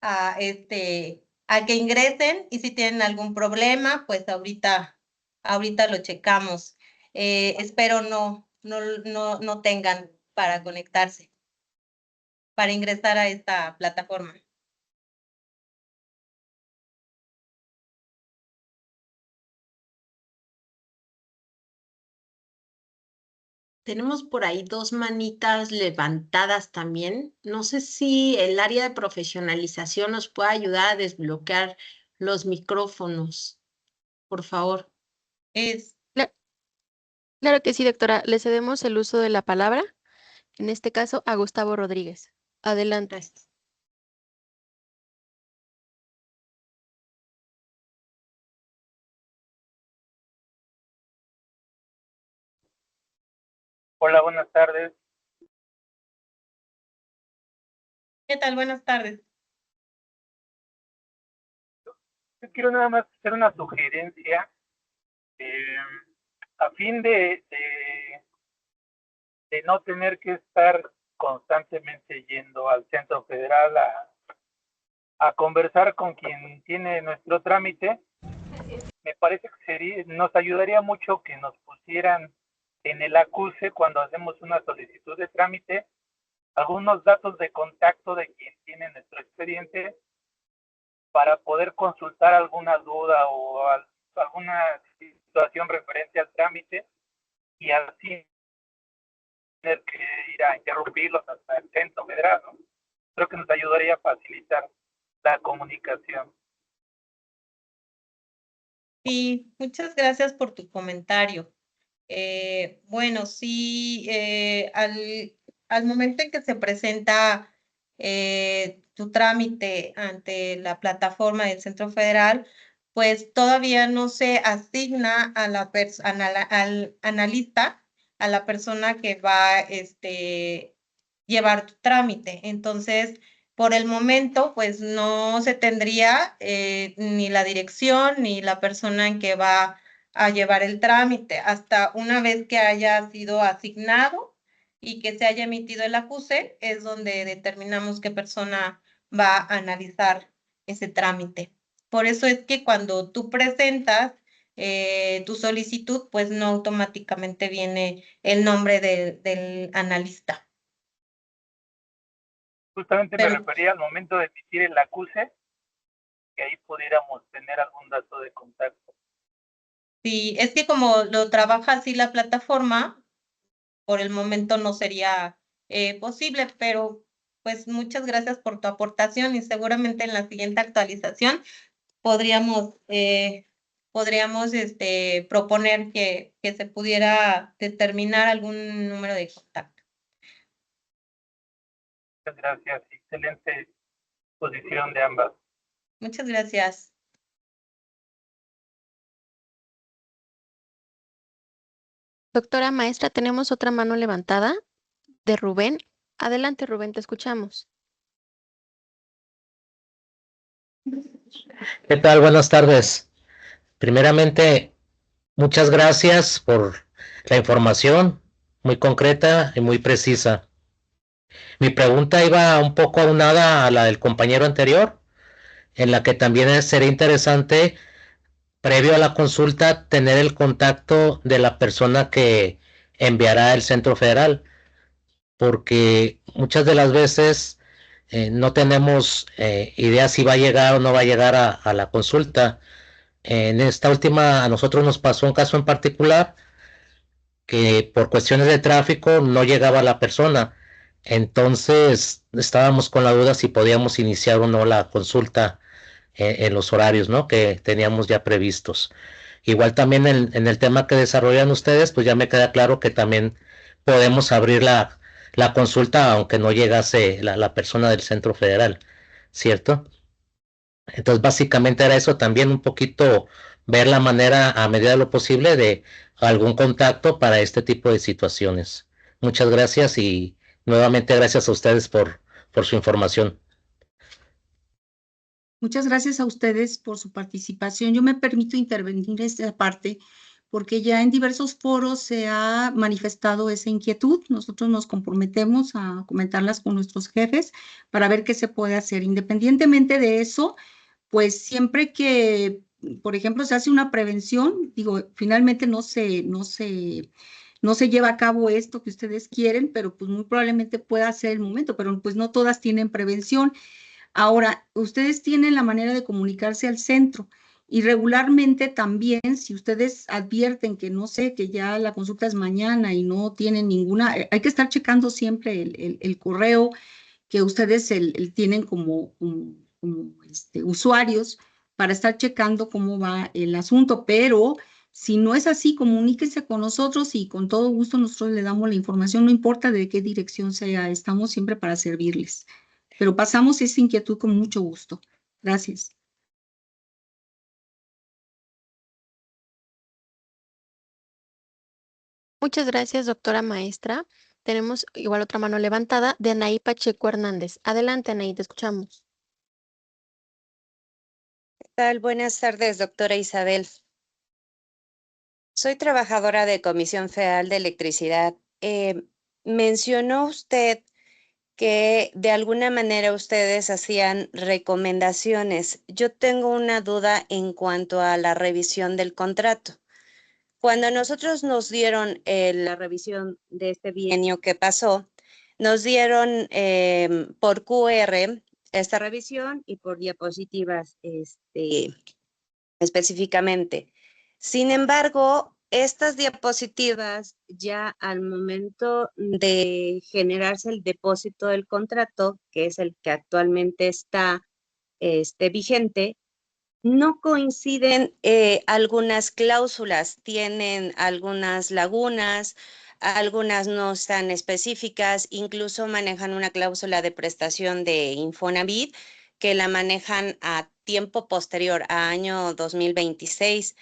a que ingresen y si tienen algún problema, pues ahorita lo checamos. Espero no tengan para conectarse, para ingresar a esta plataforma. Tenemos por ahí dos manitas levantadas también. No sé si el área de profesionalización nos puede ayudar a desbloquear los micrófonos, por favor. Claro que sí, doctora. Le cedemos el uso de la palabra, en este caso a Gustavo Rodríguez. Adelante. Gracias. Hola, buenas tardes. ¿Qué tal? Buenas tardes. Yo quiero nada más hacer una sugerencia a fin de no tener que estar constantemente yendo al Centro Federal a conversar con quien tiene nuestro trámite. Me parece que nos ayudaría mucho que nos pusieran en el acuse cuando hacemos una solicitud de trámite algunos datos de contacto de quien tiene nuestro expediente para poder consultar alguna duda o alguna situación referente al trámite y así tener que ir a interrumpirlos hasta el Centro Federal, ¿no? Creo que nos ayudaría a facilitar la comunicación. Sí, muchas gracias por tu comentario. Bueno, sí, al momento en que se presenta tu trámite ante la plataforma del Centro Federal, pues todavía no se asigna al analista, a la persona que va a llevar tu trámite. Entonces, por el momento, pues no se tendría ni la dirección ni la persona en que va a llevar el trámite hasta una vez que haya sido asignado y que se haya emitido el acuse, es donde determinamos qué persona va a analizar ese trámite. Por eso es que cuando tú presentas tu solicitud, pues no automáticamente viene el nombre del analista. Justamente me refería al momento de emitir el acuse, que ahí pudiéramos tener algún dato de contacto. Sí, es que como lo trabaja así la plataforma, por el momento no sería posible, pero pues muchas gracias por tu aportación y seguramente en la siguiente actualización podríamos proponer que se pudiera determinar algún número de contacto. Muchas gracias, excelente posición de ambas. Muchas gracias. Doctora maestra, tenemos otra mano levantada de Rubén. Adelante, Rubén, te escuchamos. ¿Qué tal? Buenas tardes. Primeramente, muchas gracias por la información muy concreta y muy precisa. Mi pregunta iba un poco aunada a la del compañero anterior, en la que también sería interesante, previo a la consulta, tener el contacto de la persona que enviará el Centro Federal, porque muchas de las veces no tenemos idea si va a llegar o no va a llegar a la consulta. En esta última, a nosotros nos pasó un caso en particular que por cuestiones de tráfico no llegaba la persona. Entonces estábamos con la duda si podíamos iniciar o no la consulta en los horarios, ¿no?, que teníamos ya previstos. Igual también en el tema que desarrollan ustedes, pues ya me queda claro que también podemos abrir la consulta aunque no llegase la persona del Centro Federal, ¿cierto? Entonces, básicamente era eso también, un poquito ver la manera, a medida de lo posible, de algún contacto para este tipo de situaciones. Muchas gracias y nuevamente gracias a ustedes por su información. Muchas gracias a ustedes por su participación. Yo me permito intervenir en esta parte porque ya en diversos foros se ha manifestado esa inquietud. Nosotros nos comprometemos a comentarlas con nuestros jefes para ver qué se puede hacer. Independientemente de eso, pues siempre que, por ejemplo, se hace una prevención, digo, finalmente no se lleva a cabo esto que ustedes quieren, pero pues muy probablemente pueda ser el momento, pero pues no todas tienen prevención. Ahora, ustedes tienen la manera de comunicarse al centro y regularmente también, si ustedes advierten que no sé, que ya la consulta es mañana y no tienen ninguna, hay que estar checando siempre el correo que ustedes tienen como usuarios para estar checando cómo va el asunto, pero si no es así, comuníquense con nosotros y con todo gusto nosotros le damos la información, no importa de qué dirección sea, estamos siempre para servirles. Pero pasamos esa inquietud con mucho gusto. Gracias. Muchas gracias, doctora maestra. Tenemos igual otra mano levantada de Anaí Pacheco Hernández. Adelante, Anaí, te escuchamos. ¿Qué tal? Buenas tardes, doctora Isabel. Soy trabajadora de Comisión Federal de Electricidad. Mencionó usted que de alguna manera ustedes hacían recomendaciones. Yo tengo una duda en cuanto a la revisión del contrato. Cuando nosotros nos dieron la revisión de este bienio que pasó, nos dieron por QR esta revisión y por diapositivas específicamente. Sin embargo, estas diapositivas ya al momento de generarse el depósito del contrato, que es el que actualmente está vigente, no coinciden algunas cláusulas, tienen algunas lagunas, algunas no están específicas, incluso manejan una cláusula de prestación de Infonavit que la manejan a tiempo posterior, a año 2026.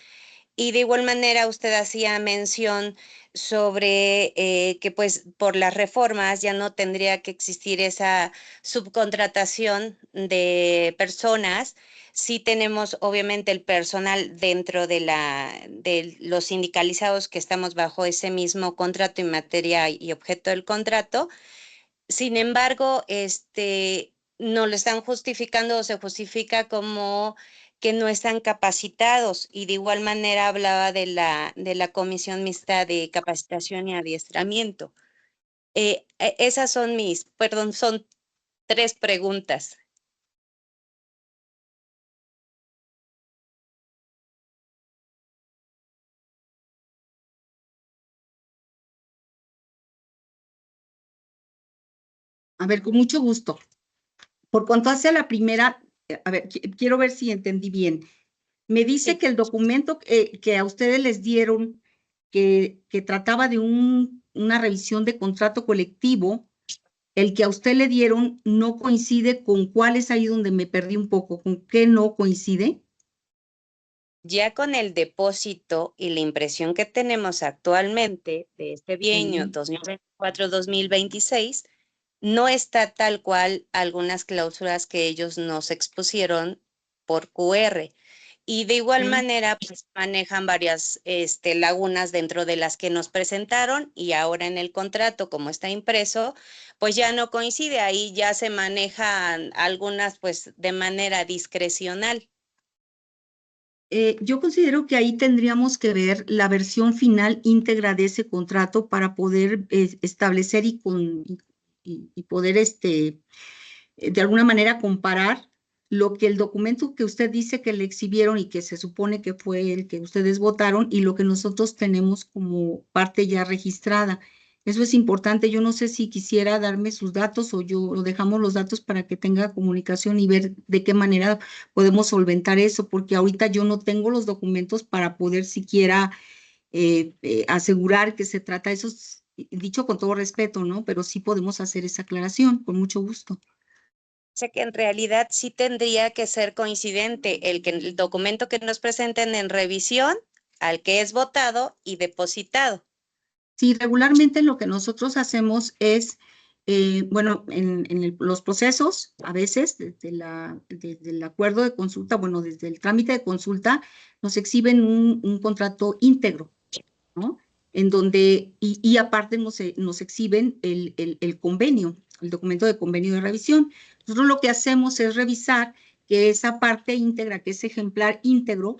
Y de igual manera usted hacía mención sobre que pues por las reformas ya no tendría que existir esa subcontratación de personas. Sí tenemos obviamente el personal dentro de los sindicalizados que estamos bajo ese mismo contrato en materia y objeto del contrato. Sin embargo, no lo están justificando o se justifica como que no están capacitados, y de igual manera hablaba de la comisión mixta de capacitación y adiestramiento. Esas son son 3 preguntas. A ver, con mucho gusto. Por cuanto hace a la primera, a ver, quiero ver si entendí bien. Me dice Sí. que el documento que a ustedes les dieron, que trataba de una revisión de contrato colectivo, el que a usted le dieron no coincide con cuál es ahí donde me perdí un poco, ¿con qué no coincide? Ya con el depósito y la impresión que tenemos actualmente de este bienio Sí. 2024-2026, no está tal cual algunas cláusulas que ellos nos expusieron por QR. Y de igual Sí. manera, pues manejan varias lagunas dentro de las que nos presentaron y ahora en el contrato, como está impreso, pues ya no coincide. Ahí ya se manejan algunas pues de manera discrecional. Yo considero que ahí tendríamos que ver la versión final íntegra de ese contrato para poder establecer y poder de alguna manera comparar lo que el documento que usted dice que le exhibieron y que se supone que fue el que ustedes votaron y lo que nosotros tenemos como parte ya registrada. Eso es importante. Yo no sé si quisiera darme sus datos o yo lo dejamos los datos para que tenga comunicación y ver de qué manera podemos solventar eso, porque ahorita yo no tengo los documentos para poder siquiera asegurar que se trata, eso es dicho con todo respeto, ¿no? Pero sí podemos hacer esa aclaración, con mucho gusto. Sé que en realidad sí tendría que ser coincidente el documento que nos presenten en revisión al que es votado y depositado. Sí, regularmente lo que nosotros hacemos es, bueno, en los procesos, a veces desde el acuerdo de consulta, bueno, desde el trámite de consulta, nos exhiben un contrato íntegro, ¿no? En donde, y aparte nos exhiben el convenio, el documento de convenio de revisión. Nosotros lo que hacemos es revisar que esa parte íntegra, que ese ejemplar íntegro,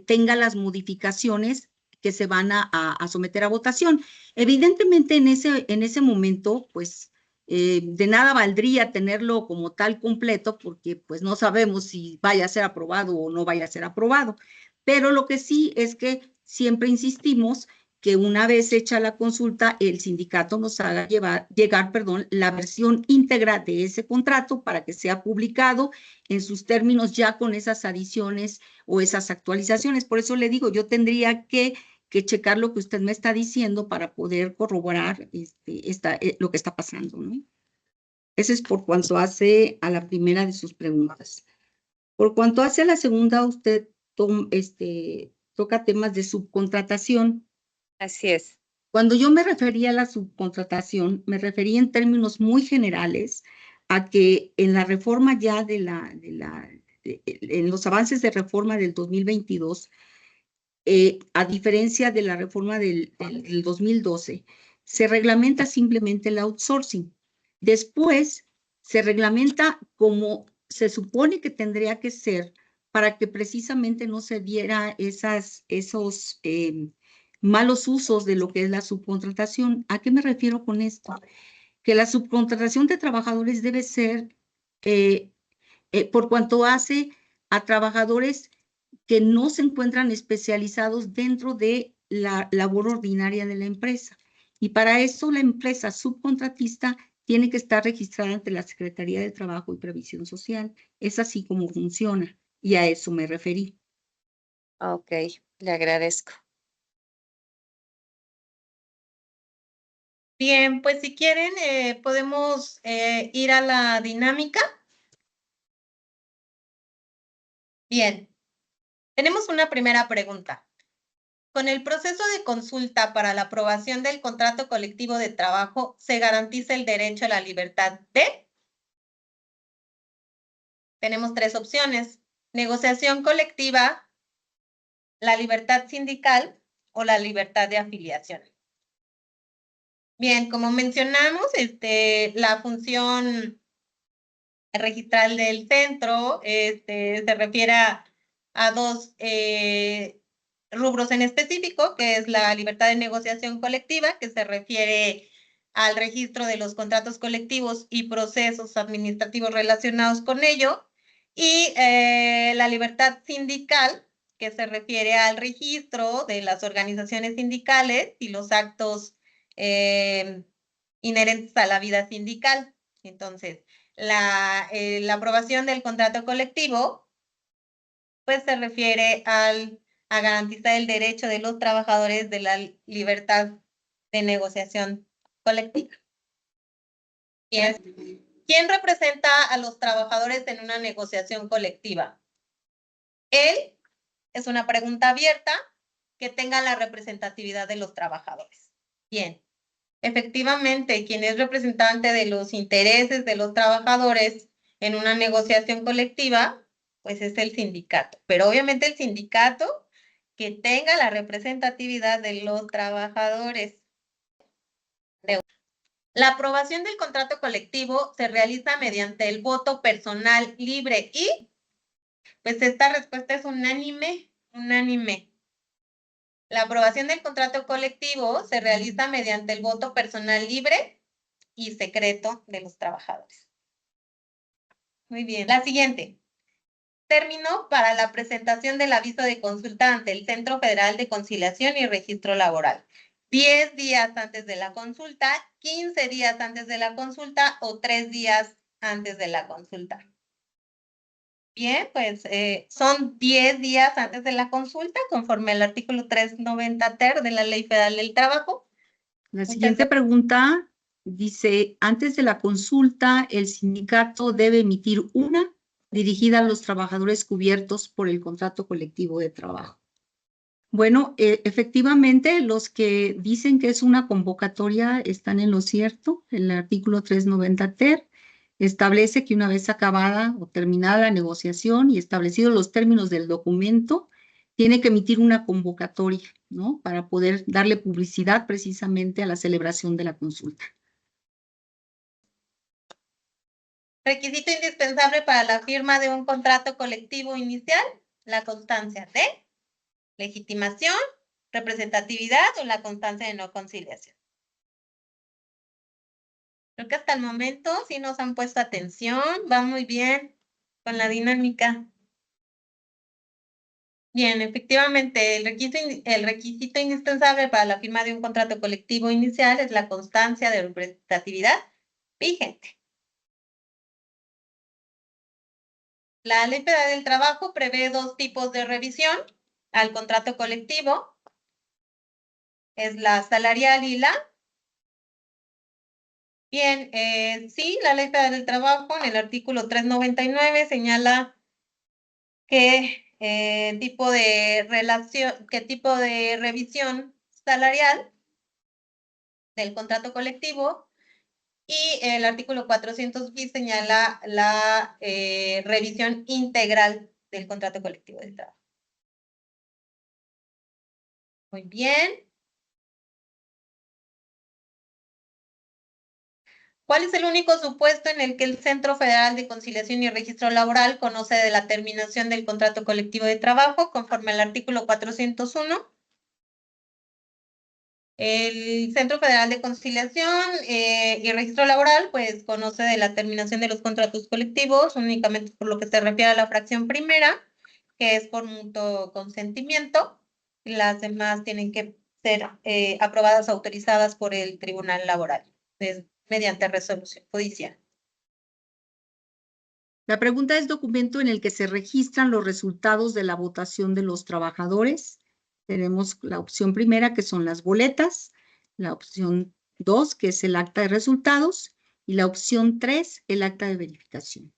tenga las modificaciones que se van a someter a votación. Evidentemente, en ese momento, pues, de nada valdría tenerlo como tal completo, porque pues no sabemos si vaya a ser aprobado o no vaya a ser aprobado. Pero lo que sí es que siempre insistimos que una vez hecha la consulta, el sindicato nos haga llegar, la versión íntegra de ese contrato para que sea publicado en sus términos ya con esas adiciones o esas actualizaciones. Por eso le digo, yo tendría que checar lo que usted me está diciendo para poder corroborar lo que está pasando, ¿no? Eso es por cuanto hace a la primera de sus preguntas. Por cuanto hace a la segunda, usted toca temas de subcontratación. Así es. Cuando yo me refería a la subcontratación, me refería en términos muy generales a que en la reforma ya en los avances de reforma del 2022, a diferencia de la reforma del 2012, se reglamenta simplemente el outsourcing. Después se reglamenta como se supone que tendría que ser para que precisamente no se diera esos malos usos de lo que es la subcontratación. ¿A qué me refiero con esto? Que la subcontratación de trabajadores debe ser por cuanto hace a trabajadores que no se encuentran especializados dentro de la labor ordinaria de la empresa. Y para eso la empresa subcontratista tiene que estar registrada ante la Secretaría de Trabajo y Previsión Social. Es así como funciona y a eso me referí. Ok, le agradezco. Bien, pues si quieren, podemos ir a la dinámica. Bien, tenemos una primera pregunta. Con el proceso de consulta para la aprobación del contrato colectivo de trabajo, ¿se garantiza el derecho a la libertad de? Tenemos tres opciones: negociación colectiva, la libertad sindical o la libertad de afiliación. Bien, como mencionamos, la función registral del centro se refiere a dos rubros en específico, que es la libertad de negociación colectiva, que se refiere al registro de los contratos colectivos y procesos administrativos relacionados con ello, y la libertad sindical, que se refiere al registro de las organizaciones sindicales y los actos inherentes a la vida sindical. Entonces, la aprobación del contrato colectivo, pues se refiere a garantizar el derecho de los trabajadores de la libertad de negociación colectiva. ¿Quién representa a los trabajadores en una negociación colectiva? Él es una pregunta abierta que tenga la representatividad de los trabajadores. Bien, efectivamente, quien es representante de los intereses de los trabajadores en una negociación colectiva, pues es el sindicato. Pero obviamente el sindicato que tenga la representatividad de los trabajadores. La aprobación del contrato colectivo se realiza mediante el voto personal libre y, pues esta respuesta es unánime. La aprobación del contrato colectivo se realiza mediante el voto personal libre y secreto de los trabajadores. Muy bien. La siguiente. Término para la presentación del aviso de consulta ante el Centro Federal de Conciliación y Registro Laboral. 10 días antes de la consulta, 15 días antes de la consulta o 3 días antes de la consulta. Bien, pues son 10 días antes de la consulta, conforme al artículo 390 ter de la Ley Federal del Trabajo. La siguiente pregunta dice, antes de la consulta, el sindicato debe emitir una dirigida a los trabajadores cubiertos por el contrato colectivo de trabajo. Bueno, efectivamente, los que dicen que es una convocatoria están en lo cierto. El artículo 390 ter establece que una vez acabada o terminada la negociación y establecidos los términos del documento, tiene que emitir una convocatoria, ¿no? Para poder darle publicidad precisamente a la celebración de la consulta. Requisito indispensable para la firma de un contrato colectivo inicial, la constancia de legitimación, representatividad o la constancia de no conciliación. Creo que hasta el momento sí nos han puesto atención, va muy bien con la dinámica. Bien, efectivamente, el requisito indispensable para la firma de un contrato colectivo inicial es la constancia de representatividad vigente. La Ley Federal del Trabajo prevé 2 tipos de revisión al contrato colectivo. Es la salarial y la... Bien, sí, la Ley Federal del Trabajo en el artículo 399 señala qué tipo de revisión salarial del contrato colectivo, y el artículo 400 bis señala la revisión integral del contrato colectivo de trabajo. Muy bien. ¿Cuál es el único supuesto en el que el Centro Federal de Conciliación y Registro Laboral conoce de la terminación del contrato colectivo de trabajo conforme al artículo 401? El Centro Federal de Conciliación y Registro Laboral, pues, conoce de la terminación de los contratos colectivos únicamente por lo que se refiere a la fracción primera, que es por mutuo consentimiento. Las demás tienen que ser aprobadas o autorizadas por el Tribunal Laboral, mediante resolución judicial. La pregunta es documento en el que se registran los resultados de la votación de los trabajadores. Tenemos la opción primera, que son las boletas, la opción 2, que es el acta de resultados, y la opción 3, el acta de verificación.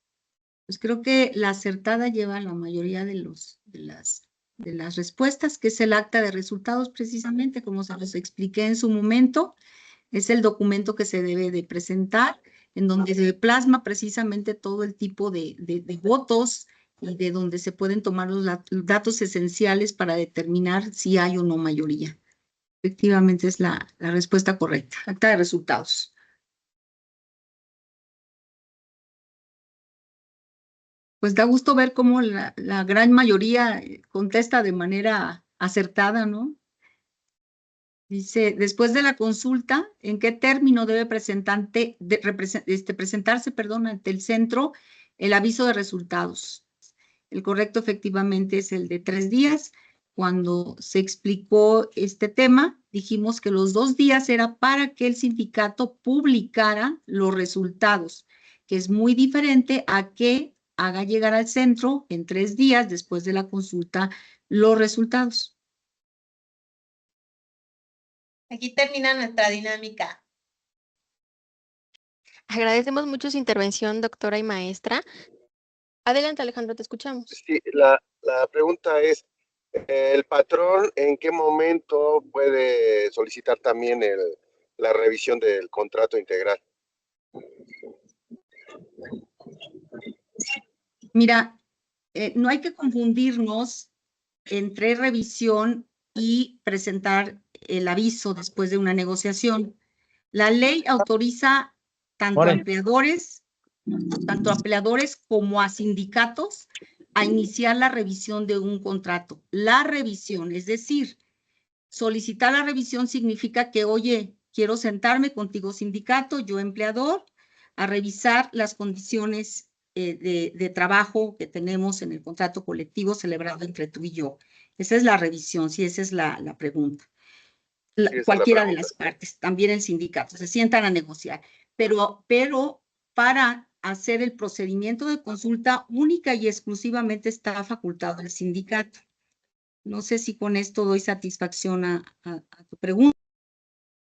Pues creo que la acertada lleva la mayoría de las respuestas, que es el acta de resultados, precisamente, como se los expliqué en su momento. Es el documento que se debe de presentar, en donde se plasma precisamente todo el tipo de votos y de donde se pueden tomar los datos esenciales para determinar si hay o no mayoría. Efectivamente es la respuesta correcta. Acta de resultados. Pues da gusto ver cómo la gran mayoría contesta de manera acertada, ¿no? Dice, después de la consulta, ¿en qué término debe presentarse, ante el centro el aviso de resultados? El correcto efectivamente es el de 3 días. Cuando se explicó este tema, dijimos que los 2 días era para que el sindicato publicara los resultados, que es muy diferente a que haga llegar al centro en 3 días después de la consulta los resultados. Aquí termina nuestra dinámica. Agradecemos mucho su intervención, doctora y maestra. Adelante, Alejandro, te escuchamos. Sí, la pregunta es, ¿el patrón en qué momento puede solicitar también la revisión del contrato integral? Mira, no hay que confundirnos entre revisión y presentar el aviso después de una negociación. La ley autoriza tanto a empleadores como a sindicatos a iniciar la revisión de un contrato. La revisión, es decir, solicitar la revisión significa que, oye, quiero sentarme contigo sindicato, yo empleador, a revisar las condiciones de trabajo que tenemos en el contrato colectivo celebrado entre tú y yo. Esa es la revisión, sí, esa es la pregunta. Cualquiera de las partes, también el sindicato, se sientan a negociar. Pero para hacer el procedimiento de consulta única y exclusivamente está facultado el sindicato. No sé si con esto doy satisfacción a tu pregunta.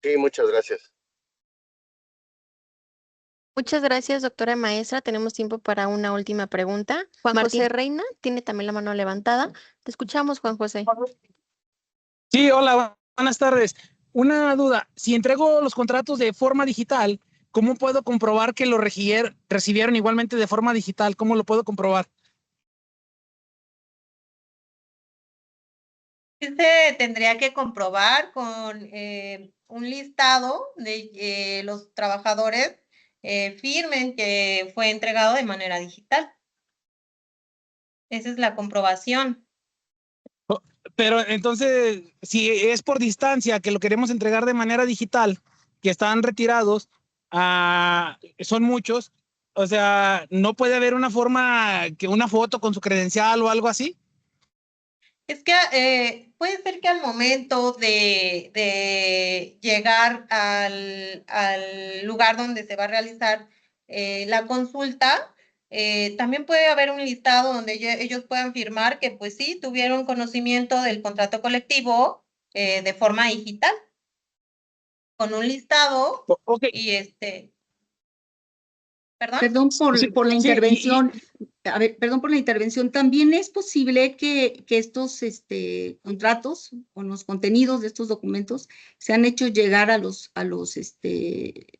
Sí, muchas gracias. Muchas gracias, doctora maestra. Tenemos tiempo para una última pregunta. Juan Martín. José Reina tiene también la mano levantada. Te escuchamos, Juan José. Sí, hola, buenas tardes. Una duda, si entrego los contratos de forma digital, ¿cómo puedo comprobar que lo recibieron igualmente de forma digital? ¿Cómo lo puedo comprobar? Se tendría que comprobar con un listado de los trabajadores firmen que fue entregado de manera digital. Esa es la comprobación. Pero entonces, si es por distancia que lo queremos entregar de manera digital, que están retirados, son muchos, o sea, ¿no puede haber una forma, que una foto con su credencial o algo así? Es que puede ser que al momento de llegar al lugar donde se va a realizar la consulta, también puede haber un listado donde ellos puedan firmar que pues sí, tuvieron conocimiento del contrato colectivo de forma digital, con un listado Okay. y ¿perdón? Perdón por la Sí, intervención. A ver, perdón por la intervención. También es posible que estos contratos con los contenidos de estos documentos se han hecho llegar a los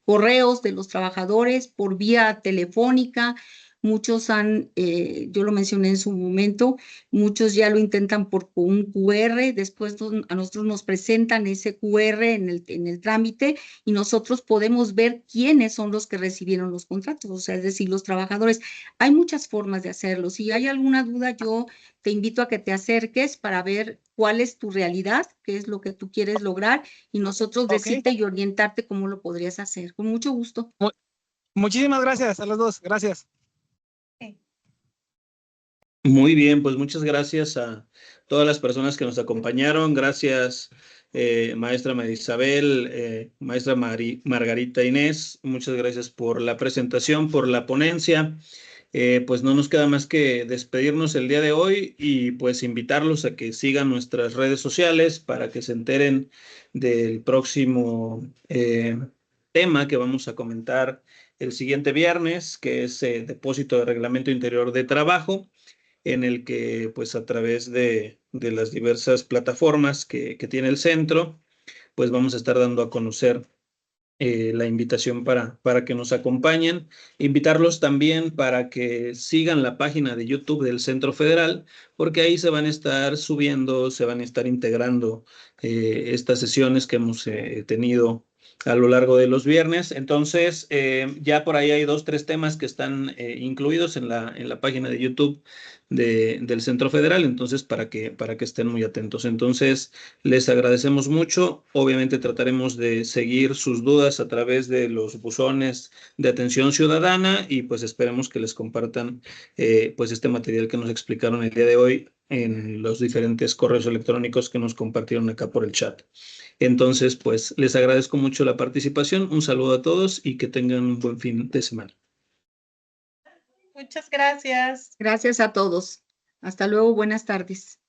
correos de los trabajadores por vía telefónica. Muchos yo lo mencioné en su momento, muchos ya lo intentan por un QR, después a nosotros nos presentan ese QR en el trámite y nosotros podemos ver quiénes son los que recibieron los contratos, o sea, es decir, los trabajadores. Hay muchas formas de hacerlo. Si hay alguna duda, yo te invito a que te acerques para ver cuál es tu realidad, qué es lo que tú quieres lograr y nosotros decirte y orientarte cómo lo podrías hacer. Con mucho gusto. Muchísimas gracias a los dos. Gracias. Muy bien, pues muchas gracias a todas las personas que nos acompañaron. Gracias, maestra María Isabel, maestra Margarita Inés. Muchas gracias por la presentación, por la ponencia. Pues no nos queda más que despedirnos el día de hoy y pues invitarlos a que sigan nuestras redes sociales para que se enteren del próximo tema que vamos a comentar el siguiente viernes, que es depósito de reglamento interior de trabajo, en el que pues a través de las diversas plataformas que tiene el centro, pues vamos a estar dando a conocer la invitación para que nos acompañen. Invitarlos también para que sigan la página de YouTube del Centro Federal, porque ahí se van a estar subiendo, se van a estar integrando estas sesiones que hemos tenido a lo largo de los viernes. Entonces, ya por ahí hay 2, 3 temas que están incluidos en la página de YouTube del Centro Federal, entonces para que estén muy atentos. Entonces, les agradecemos mucho. Obviamente trataremos de seguir sus dudas a través de los buzones de atención ciudadana y pues esperemos que les compartan pues este material que nos explicaron el día de hoy en los diferentes correos electrónicos que nos compartieron acá por el chat. Entonces, pues les agradezco mucho la participación. Un saludo a todos y que tengan un buen fin de semana. Muchas gracias. Gracias a todos. Hasta luego, buenas tardes.